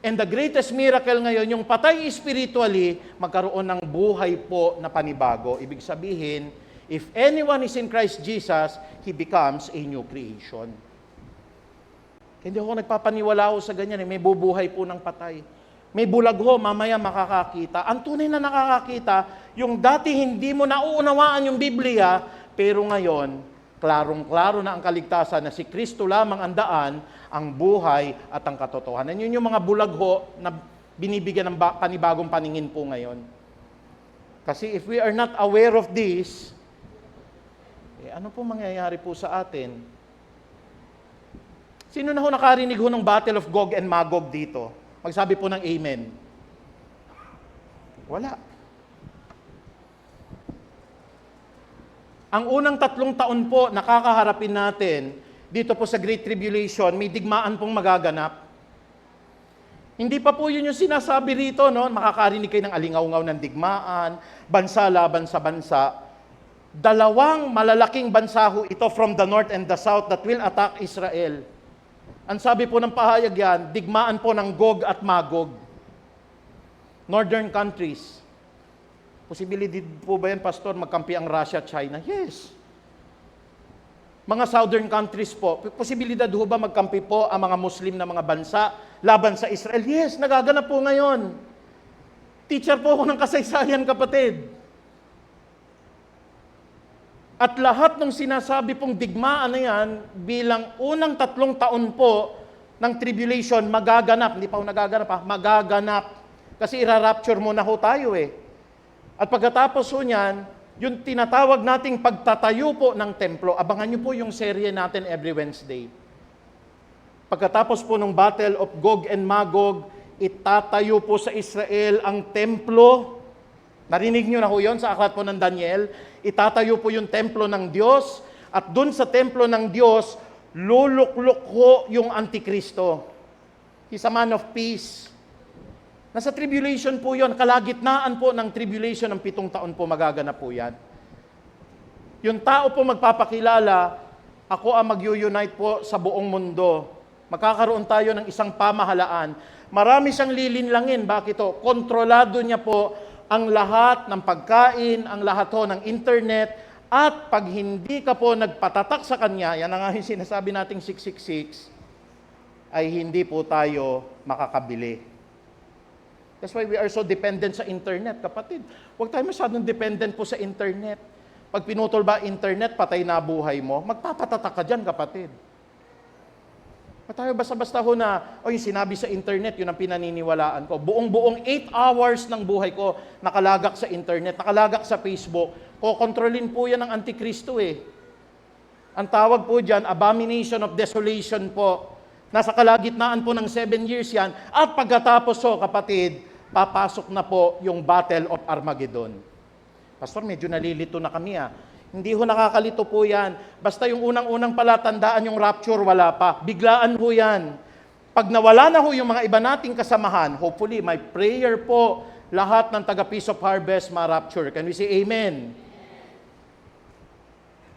And the greatest miracle ngayon, yung patay spiritually, magkaroon ng buhay po na panibago. Ibig sabihin, if anyone is in Christ Jesus, he becomes a new creation. Hindi ako nagpapaniwala sa ganyan. May bubuhay po ng patay. May bulag ho, mamaya makakakita. Ang tunay na nakakakita, yung dati hindi mo nauunawaan yung Biblia, pero ngayon, klarong-klaro na ang kaligtasan na si Kristo lamang ang daan, ang buhay at ang katotohanan. Yun yung mga bulag ho na binibigyan ng panibagong paningin po ngayon. Kasi if we are not aware of this, ano po mangyayari po sa atin? Sino na ho nakarinig ho ng Battle of Gog and Magog dito? Magsabi po ng amen. Wala. Ang unang 3 taon po nakakaharapin natin dito po sa Great Tribulation, may digmaan pong magaganap. Hindi pa po yun yung sinasabi rito, no? Makakarinig kayo ng alingaw-ngaw ng digmaan, bansa laban sa bansa. 2 malalaking bansa ho ito from the north and the south that will attack Israel. Ang sabi po ng pahayag yan, digmaan po ng Gog at Magog. Northern countries. Posibilidad po ba yan, Pastor, magkampi ang Russia at China? Yes. Mga southern countries po, posibilidad ho ba magkampi po ang mga Muslim na mga bansa laban sa Israel? Yes, nagaganap po ngayon. Teacher po ako ng kasaysayan, kapatid. At lahat ng sinasabi pong digmaan na yan, bilang unang 3 taon po ng tribulation, magaganap. Hindi pa ho nagaganap ha, magaganap. Kasi ira-rapture muna ho tayo eh. At pagkatapos ho niyan, yung tinatawag nating pagtatayo po ng templo, abangan niyo po yung serye natin every Wednesday. Pagkatapos po ng Battle of Gog and Magog, itatayo po sa Israel ang templo. Narinig niyo na ho yun sa aklat po ng Daniel. Itatayo po yung templo ng Diyos, at dun sa templo ng Diyos, luluklok ho yung Antikristo. He's a man of peace. Nasa tribulation po yun, kalagitnaan po ng tribulation ng 7 taon po magaganap po yan. Yung tao po magpapakilala, ako ang mag-unite po sa buong mundo. Magkakaroon tayo ng isang pamahalaan. Marami siyang lilinlangin. Bakit to? Kontrolado niya po ang lahat ng pagkain, ang lahat ho ng internet, at pag hindi ka po nagpatatak sa kanya, yan ang nga yung sinasabi nating 666, ay hindi po tayo makakabili. That's why we are so dependent sa internet, kapatid. Huwag tayo masyadong dependent po sa internet. Pag pinutol ba internet, patay na buhay mo, magpapatatak ka dyan, kapatid. Tayo basta-basta ho na, yung sinabi sa internet, yun ang pinaniniwalaan ko. Buong 8 hours ng buhay ko nakalagak sa internet, nakalagak sa Facebook. Kokontrolin po yan ng Antikristo eh. Ang tawag po dyan, abomination of desolation po. Nasa kalagitnaan po ng 7 years yan. At pagkatapos ho, kapatid, papasok na po yung Battle of Armageddon. Pastor, medyo nalilito na kami Hindi ho nakakalito po yan. Basta yung unang-unang palatandaan yung rapture, wala pa. Biglaan ho yan. Pag nawala na ho yung mga iba nating kasamahan, hopefully, my prayer po, lahat ng taga-Peace of Harvest ma-rapture. Can we say amen?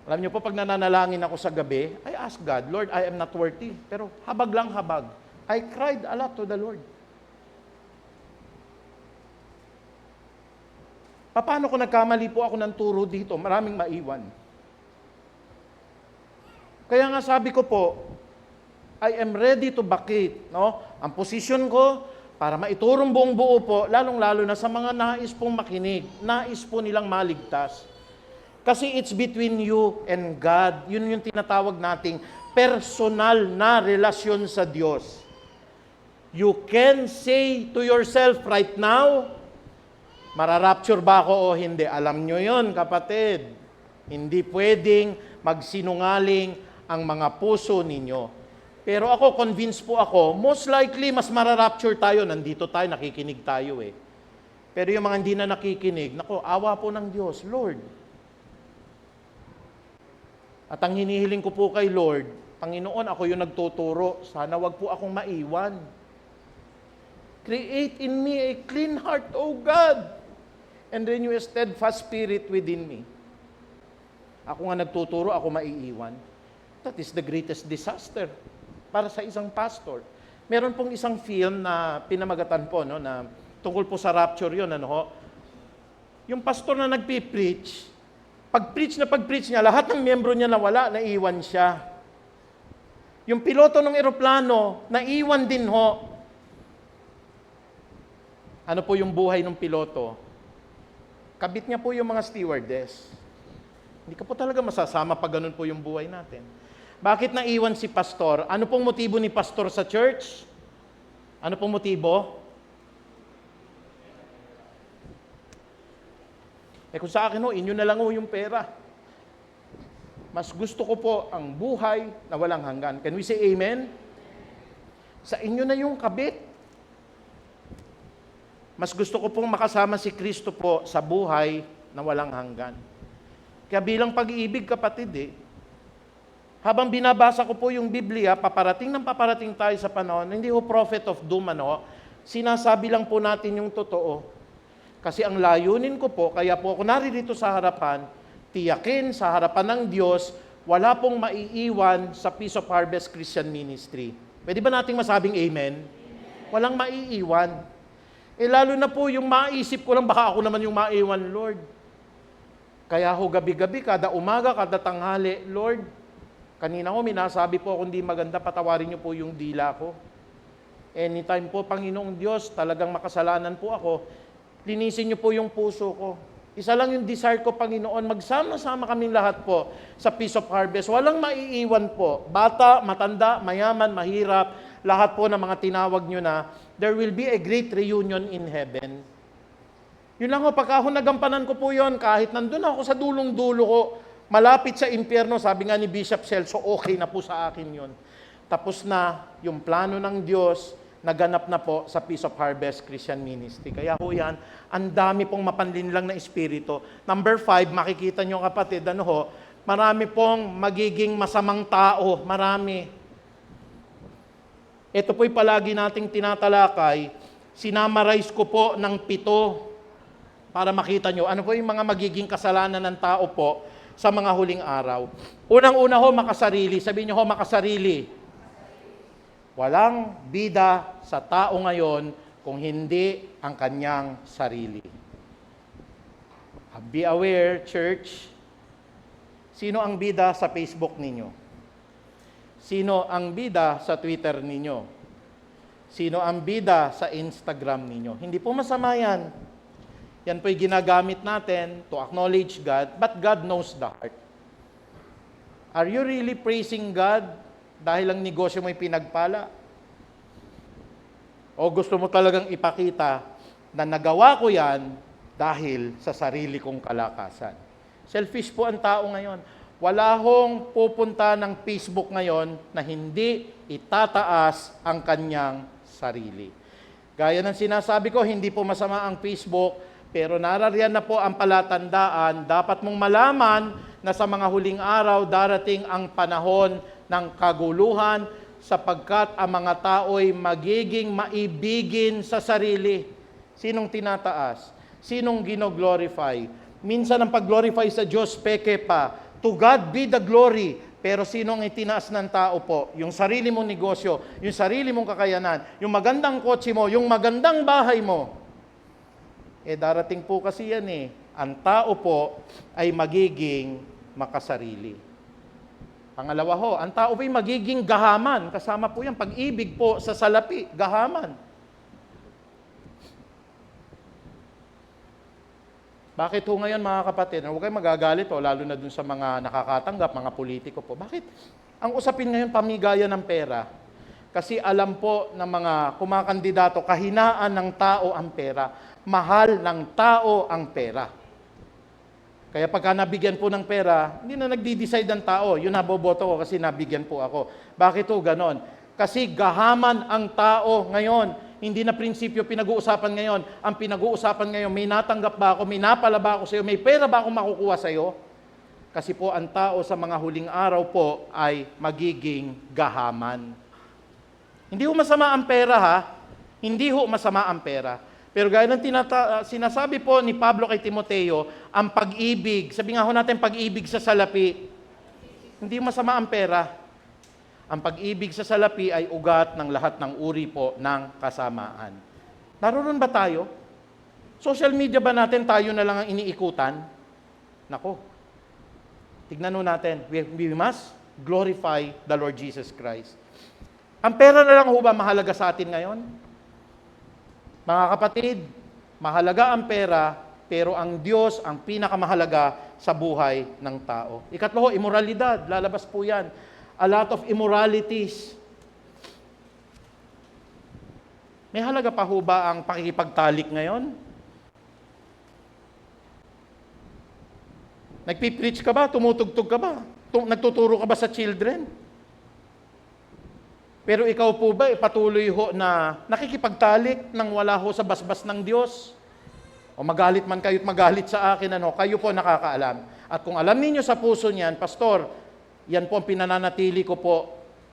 Alam niyo po, pag nananalangin ako sa gabi, I ask God, Lord, I am not worthy. Pero habag lang habag. I cried a lot to the Lord. Paano kung nagkamali po ako ng turo dito? Maraming maiwan. Kaya nga sabi ko po, I am ready to vacate, no? Ang posisyon ko para maiturong buong buo po, lalong-lalo na sa mga nais pong makinig, nais po nilang maligtas. Kasi it's between you and God. Yun yung tinatawag nating personal na relasyon sa Diyos. You can say to yourself right now, mararapture ba ako o hindi? Alam nyo yun, kapatid. Hindi pwedeng magsinungaling ang mga puso ninyo. Pero ako, convinced po ako, most likely, mas mararapture tayo. Nandito tayo, nakikinig tayo eh. Pero yung mga hindi na nakikinig, nako, awa po ng Diyos, Lord. At ang hinihiling ko po kay Lord, Panginoon, ako yung nagtuturo, sana wag po akong maiwan. Create in me a clean heart, O God, and renew a steadfast spirit within me. Ako nga nagtuturo, ako maiiwan. That is the greatest disaster para sa isang pastor. Meron pong isang film na pinamagatan po, no, na tungkol po sa rapture yun, yung pastor na nagpipreach, pag-preach niya, lahat ng miyembro niya nawala, naiwan siya. Yung piloto ng eroplano, naiwan din ho. Ano po yung buhay ng piloto? Kabit niya po yung mga stewardess. Hindi ka po talaga masasama pag ganun po yung buhay natin. Bakit naiwan si pastor? Ano pong motibo ni pastor sa church? Ano pong motibo? Kung sa akin inyo na lang yung pera. Mas gusto ko po ang buhay na walang hanggan. Can we say amen? Sa inyo na yung kabit. Mas gusto ko pong makasama si Kristo po sa buhay na walang hanggan. Kaya bilang pag-iibig, kapatid, habang binabasa ko po yung Biblia, paparating tayo sa panahon, hindi ho prophet of doom, sinasabi lang po natin yung totoo. Kasi ang layunin ko po, kaya po ako naririto sa harapan, tiyakin sa harapan ng Diyos, wala pong maiiwan sa Peace of Harvest Christian Ministry. Pwede ba nating masabing amen? Walang maiiwan. Lalo na po yung maisip ko lang, baka ako naman yung maiwan, Lord. Kaya ho gabi-gabi, kada umaga, kada tanghali, Lord, kanina ko minasabi po kung di maganda, patawarin niyo po yung dila ko. Anytime po, Panginoong Diyos, talagang makasalanan po ako, linisin niyo po yung puso ko. Isa lang yung desire ko, Panginoon, magsama-sama kaming lahat po sa Peace of Harvest. Walang maiiwan po. Bata, matanda, mayaman, mahirap, lahat po ng mga tinawag nyo na, there will be a great reunion in heaven. Yun lang ho, pagka ako nagampanan ko po yun, kahit nandun ako sa dulong-dulo ko, malapit sa impyerno, sabi nga ni Bishop Celso, okay na po sa akin yun. Tapos na yung plano ng Diyos, naganap na po sa Peace of Harvest Christian Ministry. Kaya ho yan, ang dami pong mapanlinlang na espiritu. Number 5, makikita nyo kapatid, marami pong magiging masamang tao, marami. Ito po'y palagi nating tinatalakay, sinamarize ko po ng 7 para makita nyo, ano po yung mga magiging kasalanan ng tao po sa mga huling araw. Unang-una ho, makasarili. Sabihin nyo ho, makasarili. Walang bida sa tao ngayon kung hindi ang kanyang sarili. Be aware, church, sino ang bida sa Facebook ninyo? Sino ang bida sa Twitter ninyo? Sino ang bida sa Instagram ninyo? Hindi po masama yan. Yan po'y ginagamit natin to acknowledge God, but God knows the heart. Are you really praising God dahil ang negosyo mo'y pinagpala? O gusto mo talagang ipakita na nagawa ko yan dahil sa sarili kong kalakasan? Selfish po ang tao ngayon. Wala hong pupunta ng Facebook ngayon na hindi itataas ang kanyang sarili. Gaya ng sinasabi ko, hindi po masama ang Facebook, pero narariyan na po ang palatandaan, dapat mong malaman na sa mga huling araw darating ang panahon ng kaguluhan sapagkat ang mga tao'y magiging maibigin sa sarili. Sinong tinataas? Sinong gino-glorify? Minsan ang pag-glorify sa Diyos, peke pa. To God be the glory. Pero sinong itinaas ng tao po? Yung sarili mong negosyo, yung sarili mong kakayanan, yung magandang kotse mo, yung magandang bahay mo. Darating po kasi yan ang tao po ay magiging makasarili. Pangalawa ho, ang tao po ay magiging gahaman. Kasama po yan, pag-ibig po sa salapi, gahaman. Bakit ho ngayon mga kapatid, huwag kayong magagalit lalo na dun sa mga nakakatanggap, mga politiko po. Bakit? Ang usapin ngayon, pamigaya ng pera. Kasi alam po ng mga kumakandidato, kahinaan ng tao ang pera. Mahal ng tao ang pera. Kaya pagka nabigyan po ng pera, hindi na nagdi-decide ang tao. Yun naboboto ko kasi nabigyan po ako. Bakit po ganon? Kasi gahaman ang tao ngayon. Hindi na prinsipyo pinag-uusapan ngayon. Ang pinag-uusapan ngayon, may natanggap ba ako, may napala ba ako sa iyo, may pera ba ako makukuha sa iyo? Kasi po ang tao sa mga huling araw po ay magiging gahaman. Hindi ho masama ang pera ha. Hindi ho masama ang pera. Pero gaya ng sinasabi po ni Pablo kay Timoteo, ang pag-ibig, sabi nga ho natin pag-ibig sa salapi, hindi masama ang pera. Ang pag-ibig sa salapi ay ugat ng lahat ng uri po ng kasamaan. Naroon ba tayo? Social media ba natin tayo na lang ang iniikutan? Nako, tignan ho natin, we must glorify the Lord Jesus Christ. Ang pera na lang ho ba mahalaga sa atin ngayon? Mga kapatid, mahalaga ang pera, pero ang Diyos ang pinakamahalaga sa buhay ng tao. Ikatlo, immoralidad. Lalabas po yan. A lot of immoralities. May halaga pa ho ba ang pakikipagtalik ngayon? Nagpipreach ka ba? Tumutugtog ka ba? Nagtuturo ka ba sa children? Pero ikaw po ba, patuloy ho na nakikipagtalik nang wala ho sa basbas ng Diyos? O magalit man kayo't magalit sa akin, kayo po nakakaalam. At kung alam niyo sa puso niyan, Pastor, yan po ang pinananatili ko po,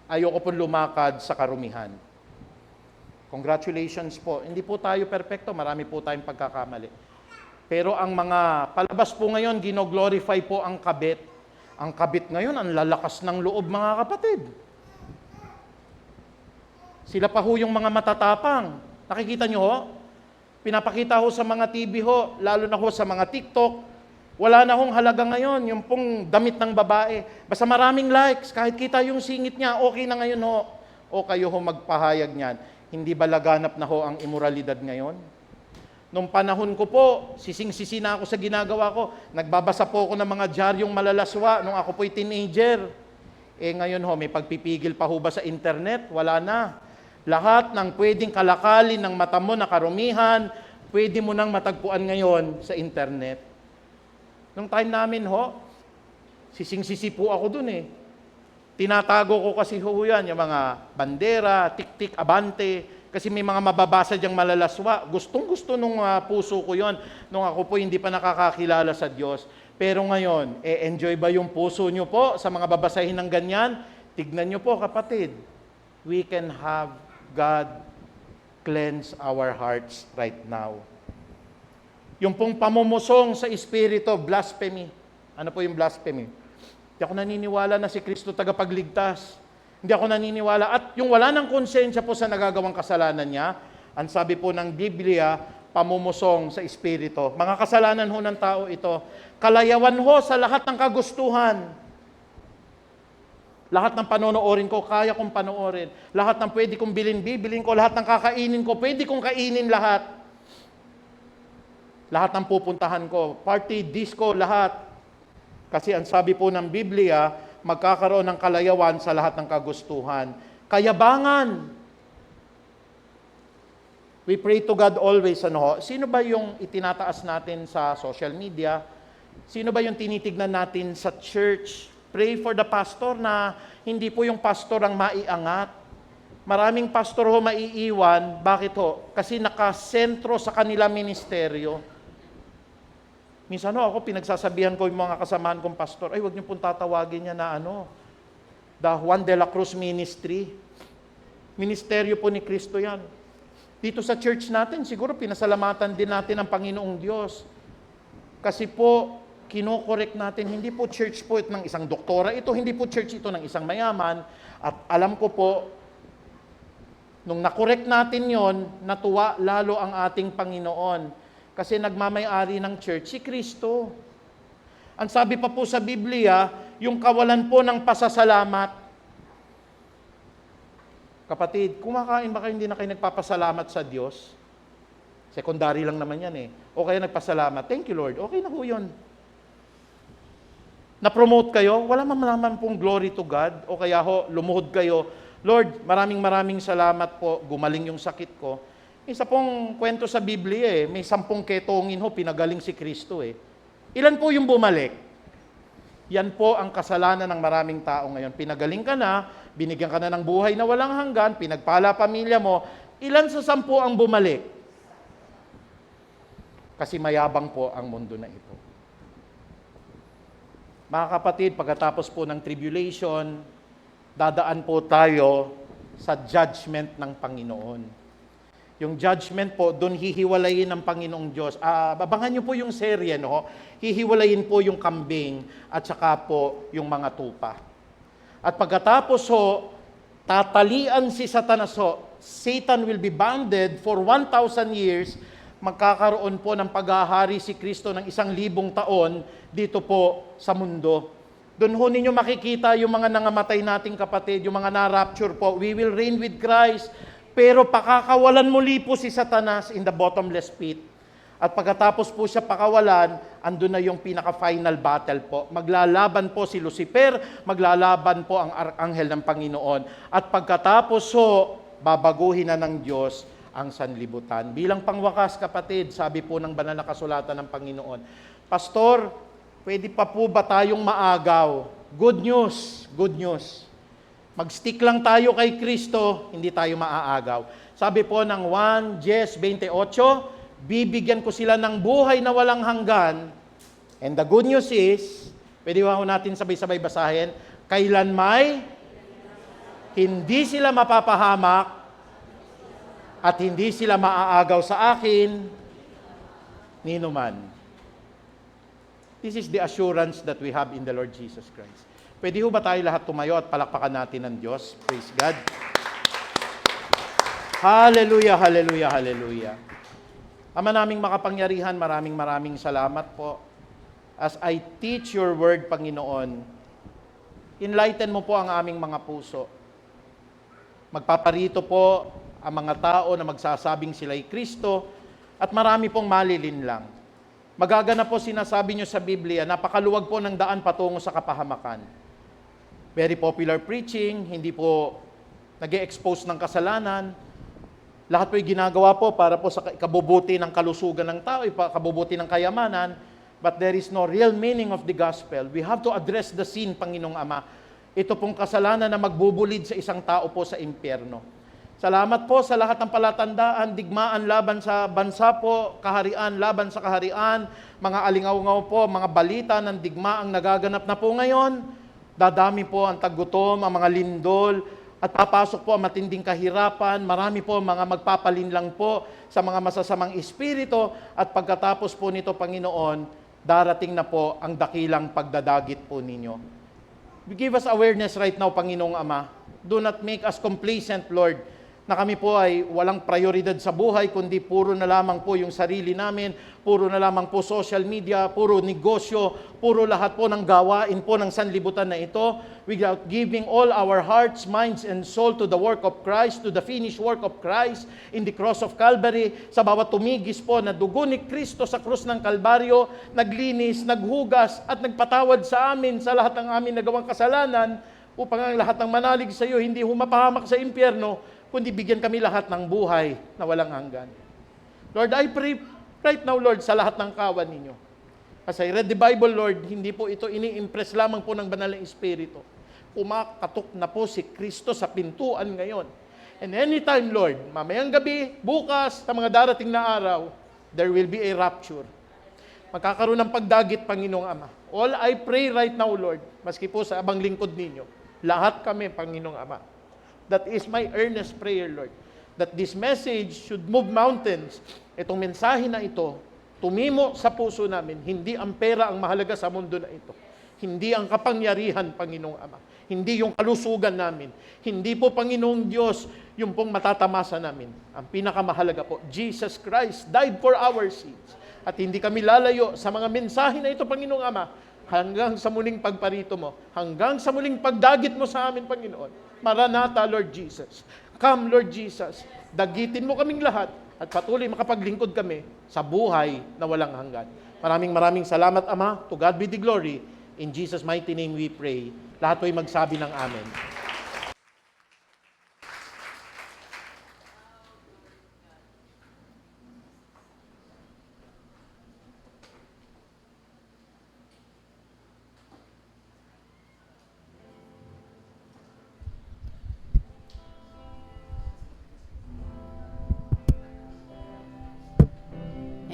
ayoko po lumakad sa karumihan. Congratulations po. Hindi po tayo perpekto, marami po tayong pagkakamali. Pero ang mga palabas po ngayon, gino-glorify po ang kabit. Ang kabit ngayon, ang lalakas ng loob, mga kapatid. Sila pa ho yung mga matatapang. Nakikita nyo ho? Pinapakita ho sa mga TV ho, lalo na ho sa mga TikTok. Wala na hong halaga ngayon, yung pong damit ng babae. Basta maraming likes, kahit kita yung singit niya, okay na ngayon ho. O kayo ho magpahayag niyan. Hindi ba laganap na ho ang imoralidad ngayon? Nung panahon ko po, sising-sisi na ako sa ginagawa ko. Nagbabasa po ako ng mga diaryong malalaswa nung ako po'y teenager. Ngayon ho, may pagpipigil pa ho ba sa internet? Wala na. Lahat ng pwedeng kalakalin ng mata mo na karumihan, pwede mo nang matagpuan ngayon sa internet. Nung time namin ho, sising-sisi po ako dun Tinatago ko kasi ho yan, yung mga bandera, tik-tik, abante, kasi may mga mababasa diyang malalaswa. Gustong-gusto nung puso ko yon nung ako po hindi pa nakakakilala sa Diyos. Pero ngayon, enjoy ba yung puso nyo po sa mga babasahin ng ganyan? Tignan nyo po kapatid, we can have God cleanse our hearts right now. Yung pong pamumusong sa Espiritu, blasphemy. Ano po yung blasphemy? Hindi ako naniniwala na si Kristo tagapagligtas. Hindi ako naniniwala. At yung wala ng konsensya po sa nagagawang kasalanan niya, ang sabi po ng Biblia, pamumusong sa Espiritu. Mga kasalanan ho ng tao ito. Kalayawan ho sa lahat ng kagustuhan. Lahat ng panonoorin ko, kaya kong panoorin. Lahat ng pwede kong bilhin, bibilin ko. Lahat ng kakainin ko, pwede kong kainin lahat. Lahat ng pupuntahan ko, party, disco, lahat. Kasi ang sabi po ng Biblia, magkakaroon ng kalayawan sa lahat ng kagustuhan. Kayabangan. We pray to God always. Sino ba yung itinataas natin sa social media? Sino ba yung tinitignan natin sa church? Pray for the pastor na hindi po yung pastor ang maiangat. Maraming pastor ho maiiwan. Bakit ho? Kasi nakasentro sa kanila ministeryo. Minsan ako, pinagsasabihan ko yung mga kasamahan kong pastor, ay, huwag niyo pong tatawagin niya na the Juan de la Cruz Ministry. Ministeryo po ni Kristo yan. Dito sa church natin, siguro pinasalamatan din natin ang Panginoong Diyos. Kasi po, kinokorek natin, hindi po church po ng isang doktora ito, hindi po church ito ng isang mayaman. At alam ko po, nung nakorek natin yon, natuwa lalo ang ating Panginoon. Kasi nagmamay-ari ng church si Kristo. Ang sabi pa po sa Biblia, yung kawalan po ng pasasalamat. Kapatid, kumakain ba kayo hindi na kayo nagpapasalamat sa Diyos? Secondary lang naman yan O kaya nagpasalamat, thank you Lord, okay na po yun. Na-promote kayo, wala naman pong glory to God. O kaya lumuhod kayo, Lord, maraming salamat po, gumaling yung sakit ko. Isa pong kwento sa Biblia may 10 ketongin pinagaling si Kristo Ilan po yung bumalik? Yan po ang kasalanan ng maraming tao ngayon. Pinagaling ka na, binigyan ka na ng buhay na walang hanggan, pinagpala pamilya mo, ilan sa 10 ang bumalik? Kasi mayabang po ang mundo na ito. Mga kapatid, pagkatapos po ng tribulation, dadaan po tayo sa judgment ng Panginoon. Yung judgment po, doon hihiwalayin ng Panginoong Diyos. Abangan niyo po yung serye, hihiwalayin po yung kambing at saka po yung mga tupa. At pagkatapos tatalian si Satanas Satan will be bounded for 1,000 years. Magkakaroon po ng paghahari si Kristo ng 1,000 taon dito po sa mundo. Doon ninyo makikita yung mga nangamatay nating kapatid, yung mga na-rapture po. We will reign with Christ. Pero pakakawalan muli po si Satanas in the bottomless pit. At pagkatapos po siya pakawalan, andun na yung pinaka-final battle po. Maglalaban po si Lucifer, maglalaban po ang anghel ng Panginoon. At pagkatapos babaguhin na ng Diyos ang sanlibutan. Bilang pangwakas, kapatid, sabi po ng banal na kasulatan ng Panginoon, Pastor, pwede pa po ba tayong maagaw Good news, good news. Mag-stick lang tayo kay Kristo, hindi tayo maaagaw. Sabi po ng 1:28, bibigyan ko sila ng buhay na walang hanggan. And the good news is, pwede ba natin sabay-sabay basahin, kailan may hindi sila mapapahamak at hindi sila maaagaw sa akin, ninuman. This is the assurance that we have in the Lord Jesus Christ. Pwede ho ba tayo lahat tumayo at palakpakan natin ng Diyos? Praise God. Hallelujah, hallelujah, hallelujah. Ama naming makapangyarihan, maraming salamat po. As I teach your word, Panginoon, enlighten mo po ang aming mga puso. Magpaparito po ang mga tao na magsasabing sila'y Kristo at marami pong malilinlang. Magaganap po sinasabi nyo sa Biblia, napakaluwag po ng daan patungo sa kapahamakan. Very popular preaching, hindi po nag-e-expose ng kasalanan. Lahat po'y ginagawa po para po sa kabubuti ng kalusugan ng tao, kabubuti ng kayamanan, but there is no real meaning of the gospel. We have to address the sin, Panginoong Ama. Ito pong kasalanan na magbubulid sa isang tao po sa impyerno. Salamat po sa lahat ng palatandaan, digmaan laban sa bansa po, kaharian laban sa kaharian, mga alingaw-ngaw po, mga balita ng digmaang nagaganap na po ngayon. Dadami po ang taggutom, ang mga lindol, at papasok po ang matinding kahirapan. Marami po mga magpapalinlang po sa mga masasamang espiritu, at pagkatapos po nito, Panginoon, darating na po ang dakilang pagdadagit po ninyo. Give us awareness right now, Panginoong Ama. Do not make us complacent, Lord, na kami po ay walang prioridad sa buhay, kundi puro na lamang po yung sarili namin, puro na lamang po social media, puro negosyo, puro lahat po ng gawain po ng sanlibutan na ito, without giving all our hearts, minds, and soul to the work of Christ, to the finished work of Christ in the cross of Calvary, sa bawat tumigis po na dugo ni Kristo sa krus ng Kalbaryo, naglinis, naghugas, at nagpatawad sa amin sa lahat ng amin nagawang kasalanan, upang ang lahat ng manalig sa iyo hindi humapahamak sa impyerno, kundi bigyan kami lahat ng buhay na walang hanggan. Lord, I pray right now, Lord, sa lahat ng kawan ninyo. As I read the Bible, Lord, hindi po ito ini-impress lamang po ng banal na Espiritu. Kumakatok na po si Kristo sa pintuan ngayon. And anytime, Lord, mamayang gabi, bukas, sa mga darating na araw, there will be a rapture. Magkakaroon ng pagdagit, Panginoong Ama. All I pray right now, Lord, maski po sa abang lingkod ninyo, lahat kami, Panginoong Ama. That is my earnest prayer, Lord. That this message should move mountains. Itong mensahe na ito, tumimo sa puso namin. Hindi ang pera ang mahalaga sa mundo na ito. Hindi ang kapangyarihan, Panginoong Ama. Hindi yung kalusugan namin. Hindi po, Panginoong Diyos, yung pong matatamasa namin. Ang pinakamahalaga po, Jesus Christ died for our sins. At hindi kami lalayo sa mga mensahe na ito, Panginoong Ama, hanggang sa muling pagparito mo, hanggang sa muling pagdagit mo sa amin, Panginoon. Maranatha, Lord Jesus. Come, Lord Jesus. Dagitin mo kaming lahat at patuloy makapaglingkod kami sa buhay na walang hanggan. Maraming salamat, Ama. To God be the glory. In Jesus' mighty name we pray. Lahat po'y magsabi ng amen.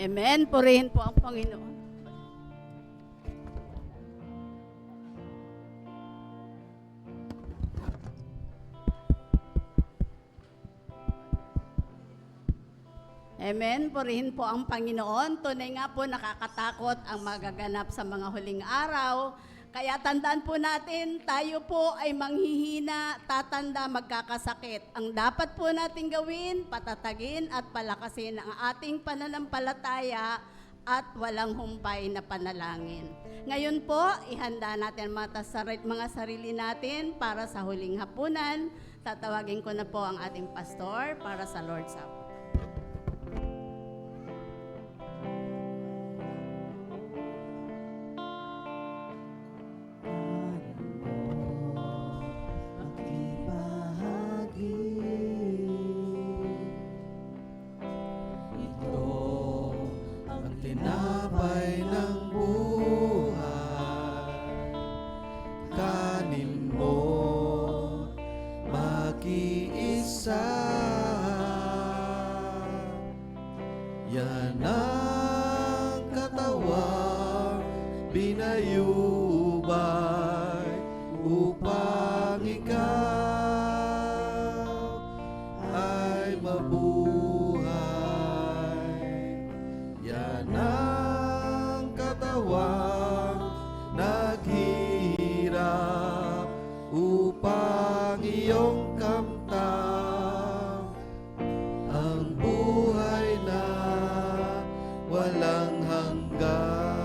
Amen. Purihin po ang Panginoon. Amen. Purihin po ang Panginoon. Tunay nga po nakakatakot ang magaganap sa mga huling araw. Kaya tandaan po natin, tayo po ay manghihina, tatanda, magkakasakit. Ang dapat po natin gawin, patatagin at palakasin ang ating pananampalataya at walang humpay na panalangin. Ngayon po, ihanda natin mga sarili natin para sa huling hapunan. Tatawagin ko na po ang ating pastor para sa Lord's Supper. Tinapay ng buhay, pinayubay upang ikaw ay mabuhay. Yan ang katawang naghirap upang iyong kamtan ang buhay na walang hanggan.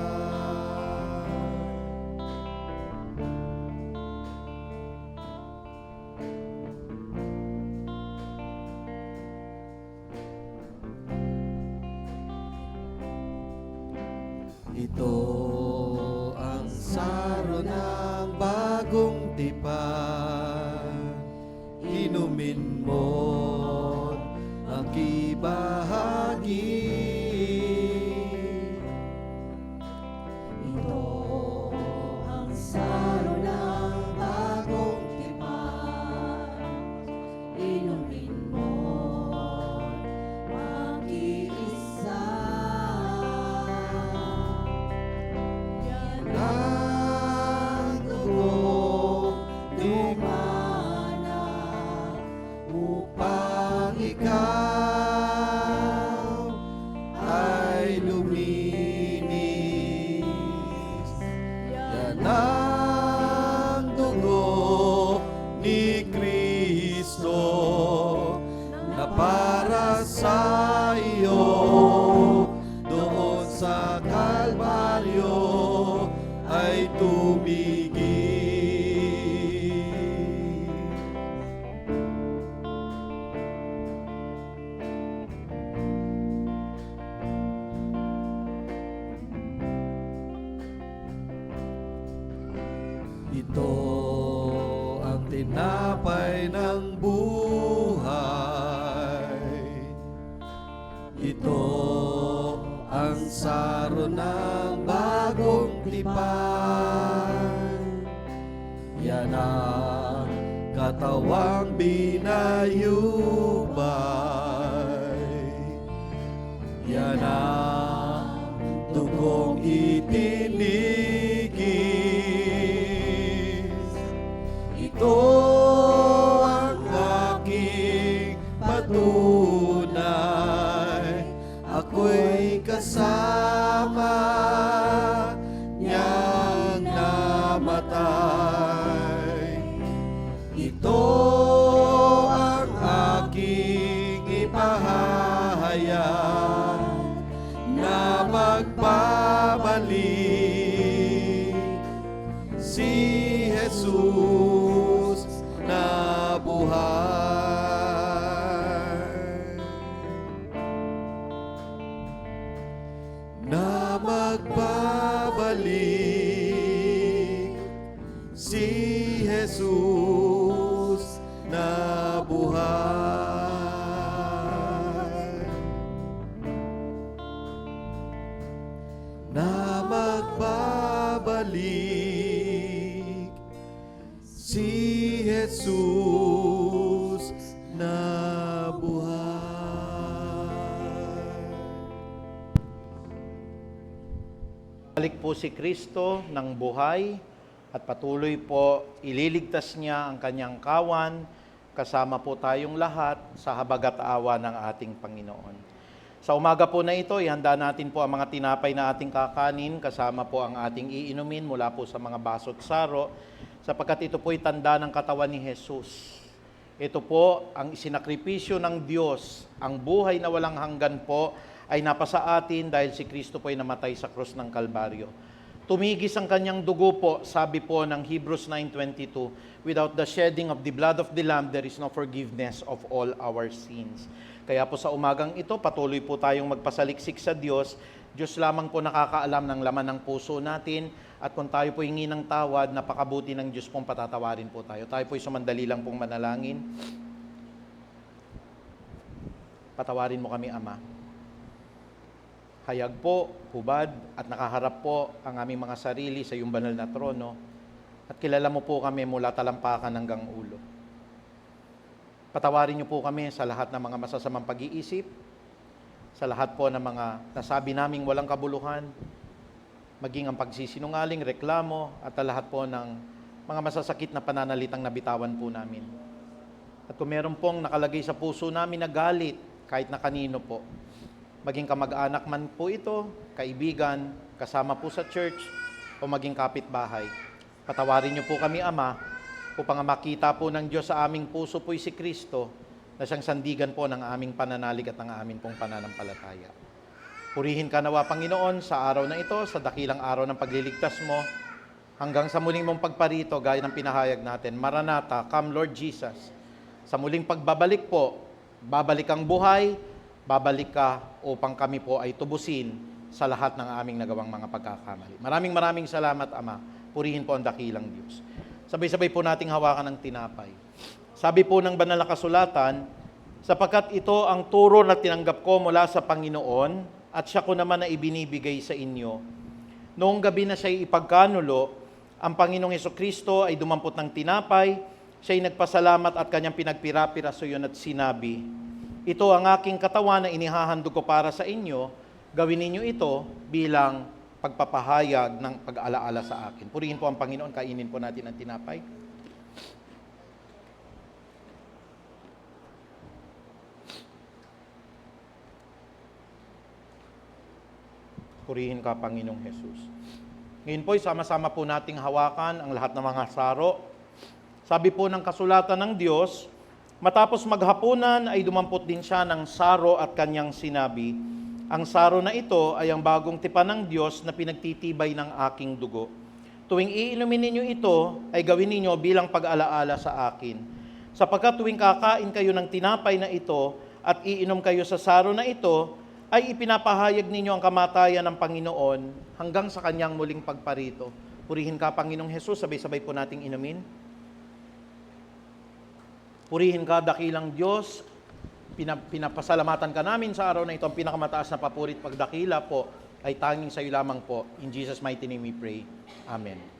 Ito ang saro ng bagong tipan, inumin mo ang kibahagi. Ito ang saro ng bagong tipan, inumin mo mag-iisa. Yan Ang dugo lumana upang ikaw ay luminis. Yan ang dugo ni Kristo na para sa iyo doon sa Kalbaryo ay tumigil. Ito ang tinapay ng buhay. Ito ang saro ng bagong tipan. Yan ang katawang binayubay. Yan ang dugong itinigis. Ito ang aking patunay. Ako'y kasama niyang namatay. Ito ang aking ipahahayag na magbabalik si Jesus na buhay. Na magbabalik si Jesus na buhay. Na magbabalik si Jesus na buhay. Balik po si Kristo ng buhay at patuloy po ililigtas niya ang kanyang kawan, kasama po tayong lahat sa habag at awa ng ating Panginoon. Sa umaga po na ito, ihanda natin po ang mga tinapay na ating kakanin, kasama po ang ating iinumin mula po sa mga baso at saro, sapagkat ito po'y tanda ng katawan ni Jesus. Ito po ang isinakripisyo ng Diyos, ang buhay na walang hanggan po ay napasa atin dahil si Kristo po ay namatay sa krus ng Kalbaryo. Tumigis ang kanyang dugo po, sabi po ng Hebrews 9:22, without the shedding of the blood of the Lamb, there is no forgiveness of all our sins. Kaya po sa umagang ito, patuloy po tayong magpasaliksik sa Diyos. Diyos lamang po nakakaalam ng laman ng puso natin. At kung tayo po hingi ng tawad, napakabuti ng Diyos pong patatawarin po tayo. Tayo po sumandali lang pong manalangin. Patawarin mo kami, Ama. Hayag po, hubad, at nakaharap po ang aming mga sarili sa iyong banal na trono. At kilala mo po kami mula talampakan hanggang ulo. Patawarin niyo po kami sa lahat ng mga masasamang pag-iisip, sa lahat po ng mga nasabi naming walang kabuluhan, maging ang pagsisinungaling, reklamo, at lahat po ng mga masasakit na pananalitang nabitawan po namin. At kung meron pong nakalagay sa puso namin na galit, kahit na kanino po, maging kamag-anak man po ito, kaibigan, kasama po sa church, o maging kapitbahay, patawarin niyo po kami, Ama, upang makita po ng Diyos sa aming puso po'y si Kristo, na siyang sandigan po ng aming pananalig at ng aming pong pananampalataya. Purihin ka nawa, Panginoon, sa araw na ito, sa dakilang araw ng pagliligtas mo, hanggang sa muling mong pagparito, gaya ng pinahayag natin, Maranatha, come Lord Jesus. Sa muling pagbabalik po, babalik ang buhay, babalik ka upang kami po ay tubusin sa lahat ng aming nagawang mga pagkakamali. Maraming salamat, Ama. Purihin po ang dakilang Diyos. Sabay-sabay po nating hawakan ng tinapay. Sabi po ng banal na kasulatan, sapagkat ito ang turo na tinanggap ko mula sa Panginoon at siya ko naman na ibinibigay sa inyo. Noong gabi na siya'y ipagkanulo, ang Panginoong Hesukristo ay dumampot ng tinapay, siya'y nagpasalamat at kanyang pinagpira-piraso yun at sinabi, ito ang aking katawan na inihahandog ko para sa inyo, gawin ninyo ito bilang pagpapahayag ng pag-alaala sa akin. Purihin po ang Panginoon, kainin po natin ang tinapay. Purihin ka, Panginoong Jesus. Ngayon po, sama-sama po nating hawakan ang lahat ng mga saro. Sabi po ng kasulatan ng Diyos, matapos maghapunan ay dumampot din siya ng saro at kanyang sinabi, ang saro na ito ay ang bagong tipan ng Diyos na pinagtitibay ng aking dugo. Tuwing iinumin ninyo ito, ay gawin ninyo bilang pag-alaala sa akin. Sapagkat tuwing kakain kayo ng tinapay na ito at iinom kayo sa saro na ito, ay ipinapahayag ninyo ang kamatayan ng Panginoon hanggang sa kanyang muling pagparito. Purihin ka, Panginoong Jesus, sabay-sabay po nating inumin. Purihin ka, dakilang Diyos, pinapasalamatan ka namin sa araw na ito. Ang pinakamataas na papurit pagdakila po ay tanging sa iyo lamang po. In Jesus' mighty name we pray. Amen.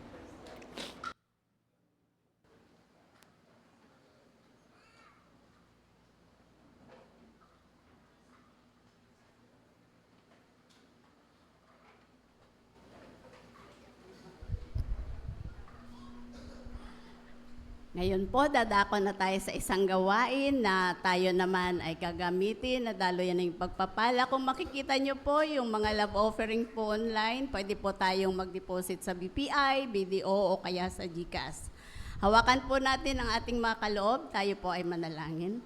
Ngayon po, dadako na tayo sa isang gawain na tayo naman ay gagamitin na daluyan ng pagpapala. Kung makikita nyo po yung mga love offering po online, pwede po tayong mag-deposit sa BPI, BDO o kaya sa GCash. Hawakan po natin ang ating mga kaloob, tayo po ay manalangin.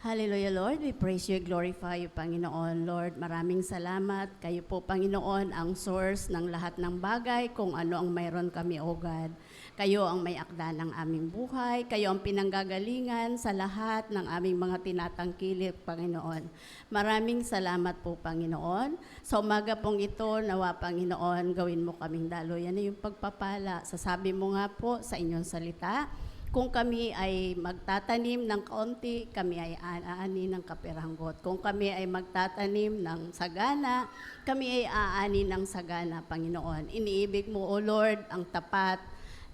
Hallelujah, Lord. We praise you, glorify you, Panginoon. Lord, maraming salamat. Kayo po, Panginoon, ang source ng lahat ng bagay, kung ano ang mayroon kami, O God. Kayo ang may akda ng aming buhay. Kayo ang pinanggagalingan sa lahat ng aming mga tinatangkilik, Panginoon. Maraming salamat po, Panginoon. Sa umaga pong ito, nawa, Panginoon, gawin mo kaming daluyan na yung pagpapala. Sasabi mo nga po sa inyong salita, kung kami ay magtatanim ng kaunti, kami ay aani ng kaperanggot. Kung kami ay magtatanim ng sagana, kami ay aani ng sagana, Panginoon. Iniibig mo, O Lord, ang tapat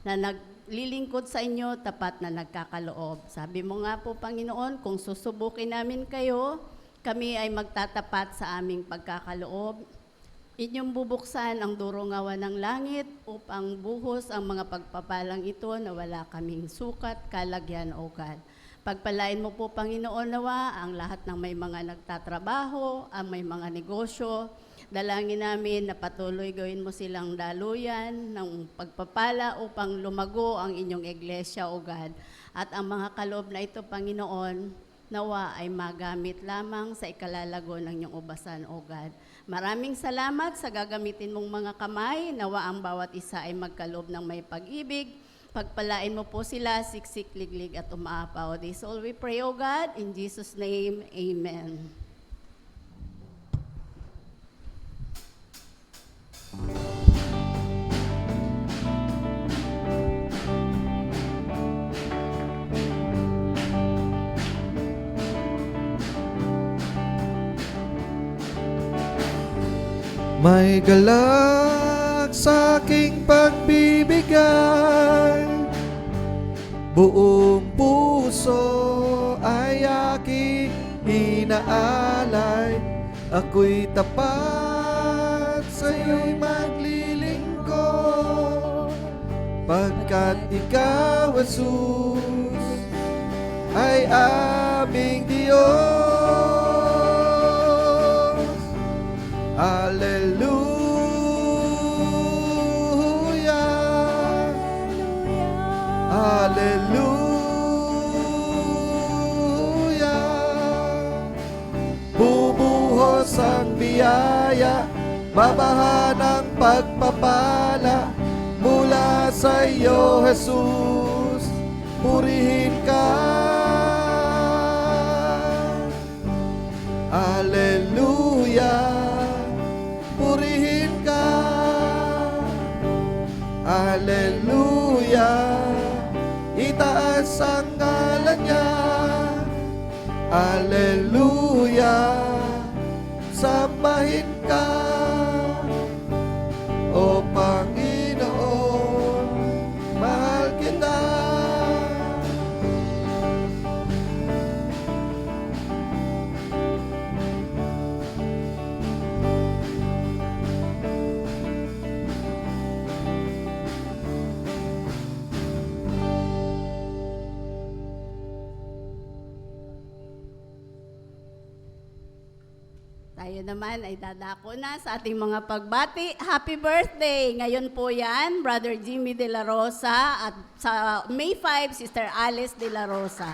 na naglilingkod sa inyo, tapat na nagkakaloob. Sabi mo nga po, Panginoon, kung susubukin namin kayo, kami ay magtatapat sa aming pagkakaloob. Inyong bubuksan ang durungawan ng langit upang buhos ang mga pagpapalang ito na wala kaming sukat, kalagyan o God. Pagpalain mo po, Panginoon, nawa ang lahat ng may mga nagtatrabaho, ang may mga negosyo. Dalangin namin na patuloy gawin mo silang daluyan ng pagpapala upang lumago ang inyong iglesia, O God. At ang mga kaloob na ito, Panginoon, nawa ay magamit lamang sa ikalalago ng inyong ubasan, O God. Maraming salamat sa gagamitin mong mga kamay. Nawa ang bawat isa ay magkaloob ng may pag-ibig. Pagpalain mo po sila, siksik, liglig at umaapaw. This all we pray, O God. In Jesus' name, Amen. May galak sa aking pagbibigay, buong puso ay aking inaalay. Ako'y tapat sa'yo'y maglilingkod. pagkat ikaw, Jesus, ay aming Diyos. Hallelujah, Hallelujah. Bubuhos ang biyaya, babaha ng pagpapala mula sa iyo, Jesus. Purihin ka. Hallelujah. Purihin ka. Hallelujah. Itaas ang ngalan niya. Hallelujah. Sambahin ka, O Panginoon, mahal kita. Tayo naman ay dadako na sa ating mga pagbati. Happy birthday! Ngayon po yan, Brother Jimmy De La Rosa at sa May 5, Sister Alice De La Rosa.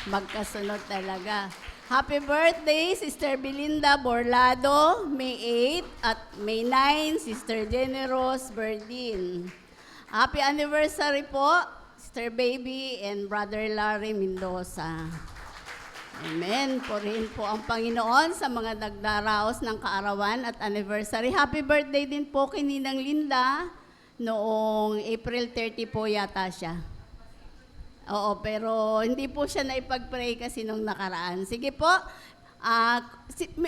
Magkasunod talaga. Happy birthday, Sister Belinda Borlado, May 8 at May 9, Sister Jenny Rose Berdin. Happy anniversary po, Sister Baby and Brother Larry Mendoza. Amen. Purihin po ang Panginoon sa mga nagdaraos ng kaarawan at anniversary. Happy birthday din po kay Ninang Linda. Noong April 30 po yata siya. Oo, pero hindi po siya naipag-pray kasi nung nakaraan. Sige po.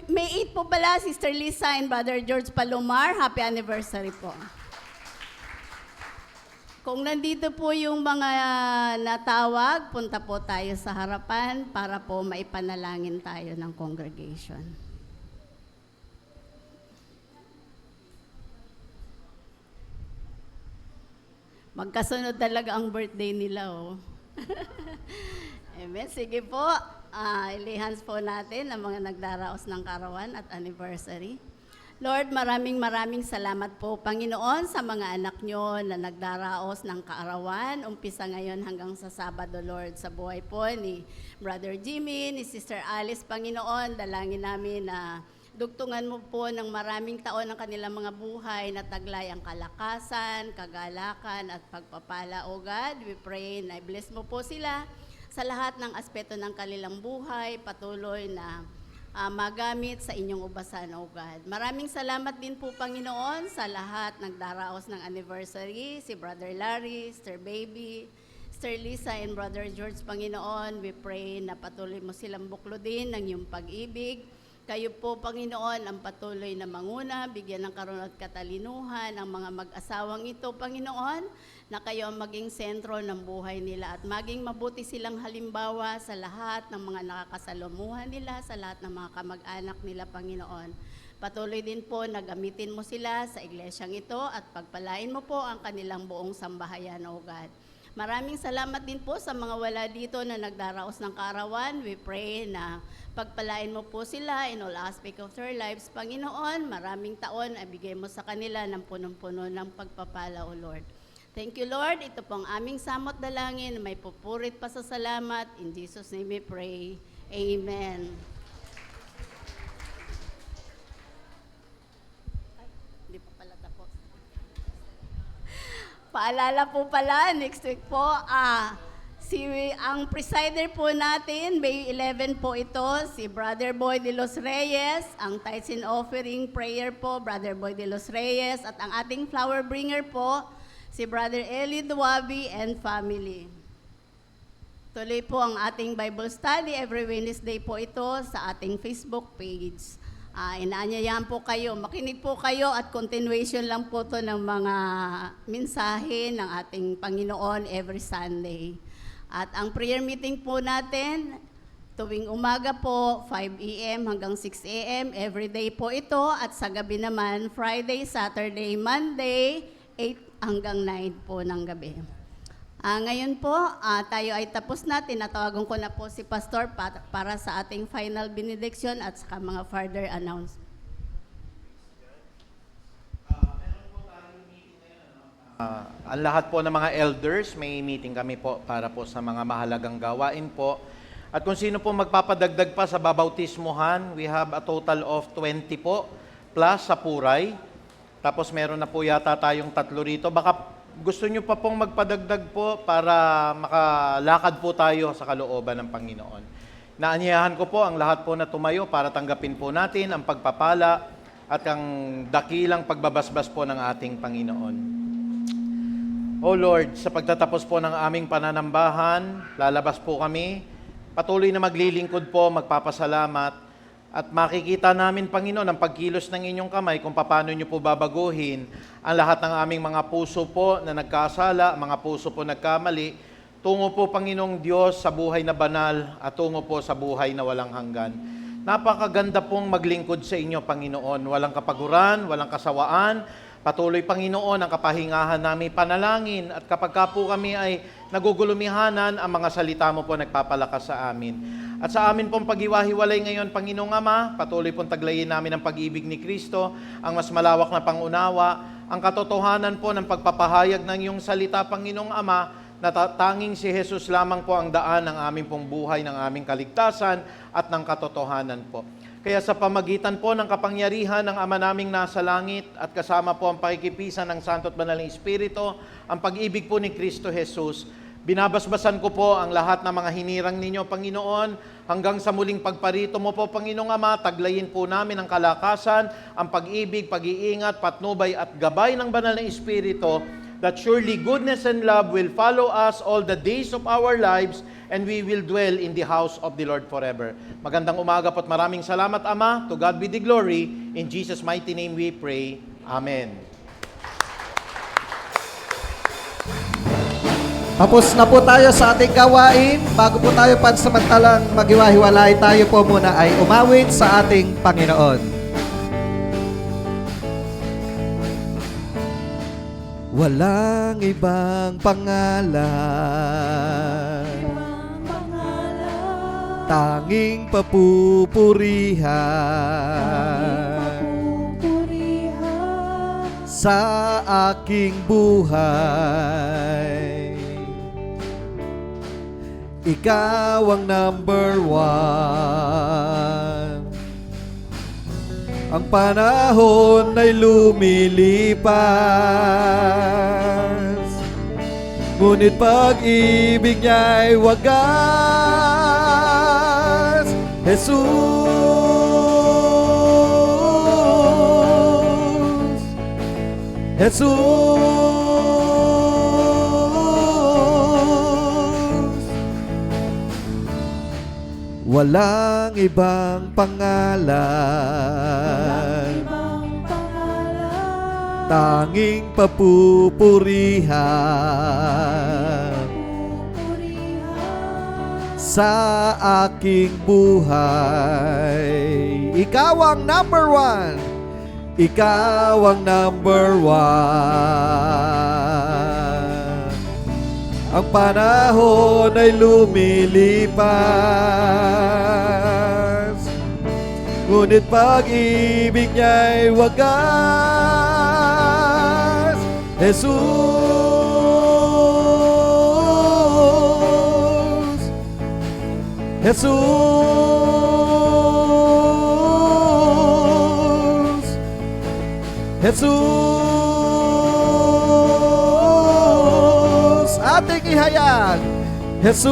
May 8 po pala, Sister Lisa and Brother George Palomar. Happy anniversary po. Kung nandito po yung mga natawag, punta po tayo sa harapan para po maipanalangin tayo ng congregation. Magkasunod talaga ang birthday nila, oh. Amen. Sige po, ilihans po natin ang mga nagdaraos ng karawan at anniversary. Lord, maraming salamat po, Panginoon, sa mga anak nyo na nagdaraos ng kaarawan. Umpisa ngayon hanggang sa Sabado, Lord, sa buhay po ni Brother Jimmy, ni Sister Alice, Panginoon. Dalangin namin na dugtungan mo po ng maraming taon ng kanilang mga buhay na taglay ang kalakasan, kagalakan at pagpapala. O God, we pray na i-bless mo po sila sa lahat ng aspeto ng kanilang buhay, patuloy na magamit sa inyong ubasan, O God. Maraming salamat din po, Panginoon, sa lahat ng daraos ng anniversary, si Brother Larry, Sister Baby, Sister Lisa, and Brother George, Panginoon. We pray na patuloy mo silang buklodin ng iyong pag-ibig. Kayo po, Panginoon, ang patuloy na manguna, bigyan ng karunan at katalinuhan ang mga mag-asawang ito, Panginoon, na kayo ang maging sentro ng buhay nila at maging mabuti silang halimbawa sa lahat ng mga nakakasalamuhan nila, sa lahat ng mga kamag-anak nila, Panginoon. Patuloy din po na gamitin mo sila sa iglesyang ito at pagpalain mo po ang kanilang buong sambahayan, O God. Maraming salamat din po sa mga wala dito na nagdaraos ng kaarawan. We pray na pagpalain mo po sila in all aspect of their lives, Panginoon. Maraming taon ay bigay mo sa kanila ng punong-puno ng pagpapala, O Lord. Thank you, Lord. Ito pong aming samot dalangin. May pupurit pa sa salamat. In Jesus' name we pray. Amen. Ay, hindi pa pala tapos. Paalala po pala, next week po, ang presider po natin, May 11 po ito, si Brother Boy de los Reyes. Ang tithes and offering prayer po, Brother Boy de los Reyes. At ang ating flower bringer po, si Brother Eli Duwabi and family. Tuloy po ang ating Bible study. Every Wednesday po ito sa ating Facebook page. Inaanyayahan po kayo. Makinig po kayo at continuation lang po to ng mga mensahe ng ating Panginoon every Sunday. At ang prayer meeting po natin, tuwing umaga po, 5 a.m. hanggang 6 a.m. Every day po ito. At sa gabi naman, Friday, Saturday, Monday, 8 hanggang 9 po ng gabi. Ngayon po, tayo ay tapos na. Tinatawagan ko na po si Pastor para sa ating final benediction at saka mga further announcement. Ang lahat po ng mga elders, may meeting kami po para po sa mga mahalagang gawain po. At kung sino po magpapadagdag pa sa babautismuhan, we have a total of 20 po, plus sa Puray. Tapos meron na po yata tayong 3 rito. Baka gusto nyo pa pong magpadagdag po para makalakad po tayo sa kalooban ng Panginoon. Naanyayahan ko po ang lahat po na tumayo para tanggapin po natin ang pagpapala at ang dakilang pagbabasbas po ng ating Panginoon. O Lord, sa pagtatapos po ng aming pananambahan, lalabas po kami, patuloy na maglilingkod po, magpapasalamat, at makikita namin, Panginoon, ang pagkilos ng inyong kamay kung paano nyo po babaguhin ang lahat ng aming mga puso po na nagkasala, mga puso po nagkamali, tungo po, Panginoong Diyos, sa buhay na banal at tungo po sa buhay na walang hanggan. Napakaganda pong maglingkod sa inyo, Panginoon. Walang kapaguran, walang kasawaan. Patuloy, Panginoon, ang kapahingahan namin panalangin at kapag ka po kami ay nagugulumihanan, ang mga salita mo po nagpapalakas sa amin. At sa amin pong pag-iwahiwalay ngayon, Panginoong Ama, patuloy pong taglayin namin ang pag-ibig ni Kristo, ang mas malawak na pangunawa, ang katotohanan po ng pagpapahayag ng iyong salita, Panginoong Ama, na tanging si Jesus lamang po ang daan ng aming pong buhay, ng aming kaligtasan at ng katotohanan po. Kaya sa pamagitan po ng kapangyarihan ng Ama naming nasa langit at kasama po ang pakikipisan ng Santo at Banal na Espiritu, ang pag-ibig po ni Kristo Jesus, binabasbasan ko po ang lahat ng mga hinirang ninyo, Panginoon, hanggang sa muling pagparito mo po, Panginoong Ama, taglayin po namin ang kalakasan, ang pag-ibig, pag-iingat, patnubay at gabay ng Banal na Espiritu, that surely goodness and love will follow us all the days of our lives, and we will dwell in the house of the Lord forever. Magandang umaga po at maraming salamat, Ama. To God be the glory. In Jesus' mighty name we pray. Amen. Tapos na po tayo sa ating gawain. Bago po tayo pansamantalang maghiwa-hiwalay, tayo po muna ay umawit sa ating Panginoon. Walang ibang pangalan, tanging papupurihan sa aking buhay. Ikaw ang number 1. Ang panahon ay lumilipas, ngunit pag-ibig niya'y wagas. Jesus, Jesus, walang ibang pangalan, tanging papupurihan sa aking buhay. Ikaw ang number 1. Ikaw ang number 1. Ang panahon ay lumilipas, ngunit pag-ibig niya'y wagas. Jesus, Jesus, Jesus, ating ihayag. Jesus.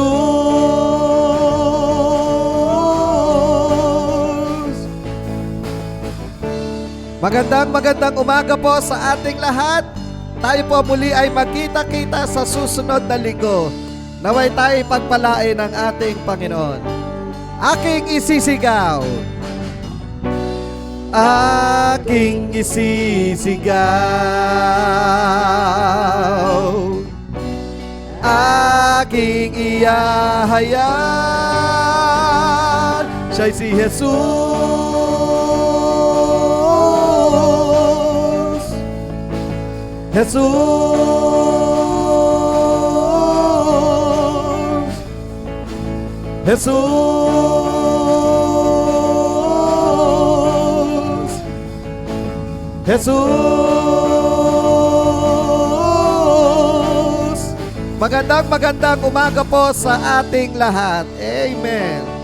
Magandang umaga po sa ating lahat. Tayo po muli ay magkita-kita sa susunod na linggo. Naway tayo pagpalain ng ating Panginoon. Aking isisigaw. Aking isisigaw. Aking iyahayag. Siya'y si Jesus. Jesus. Jesus. Jesus. Magandang umaga po sa ating lahat. Amen.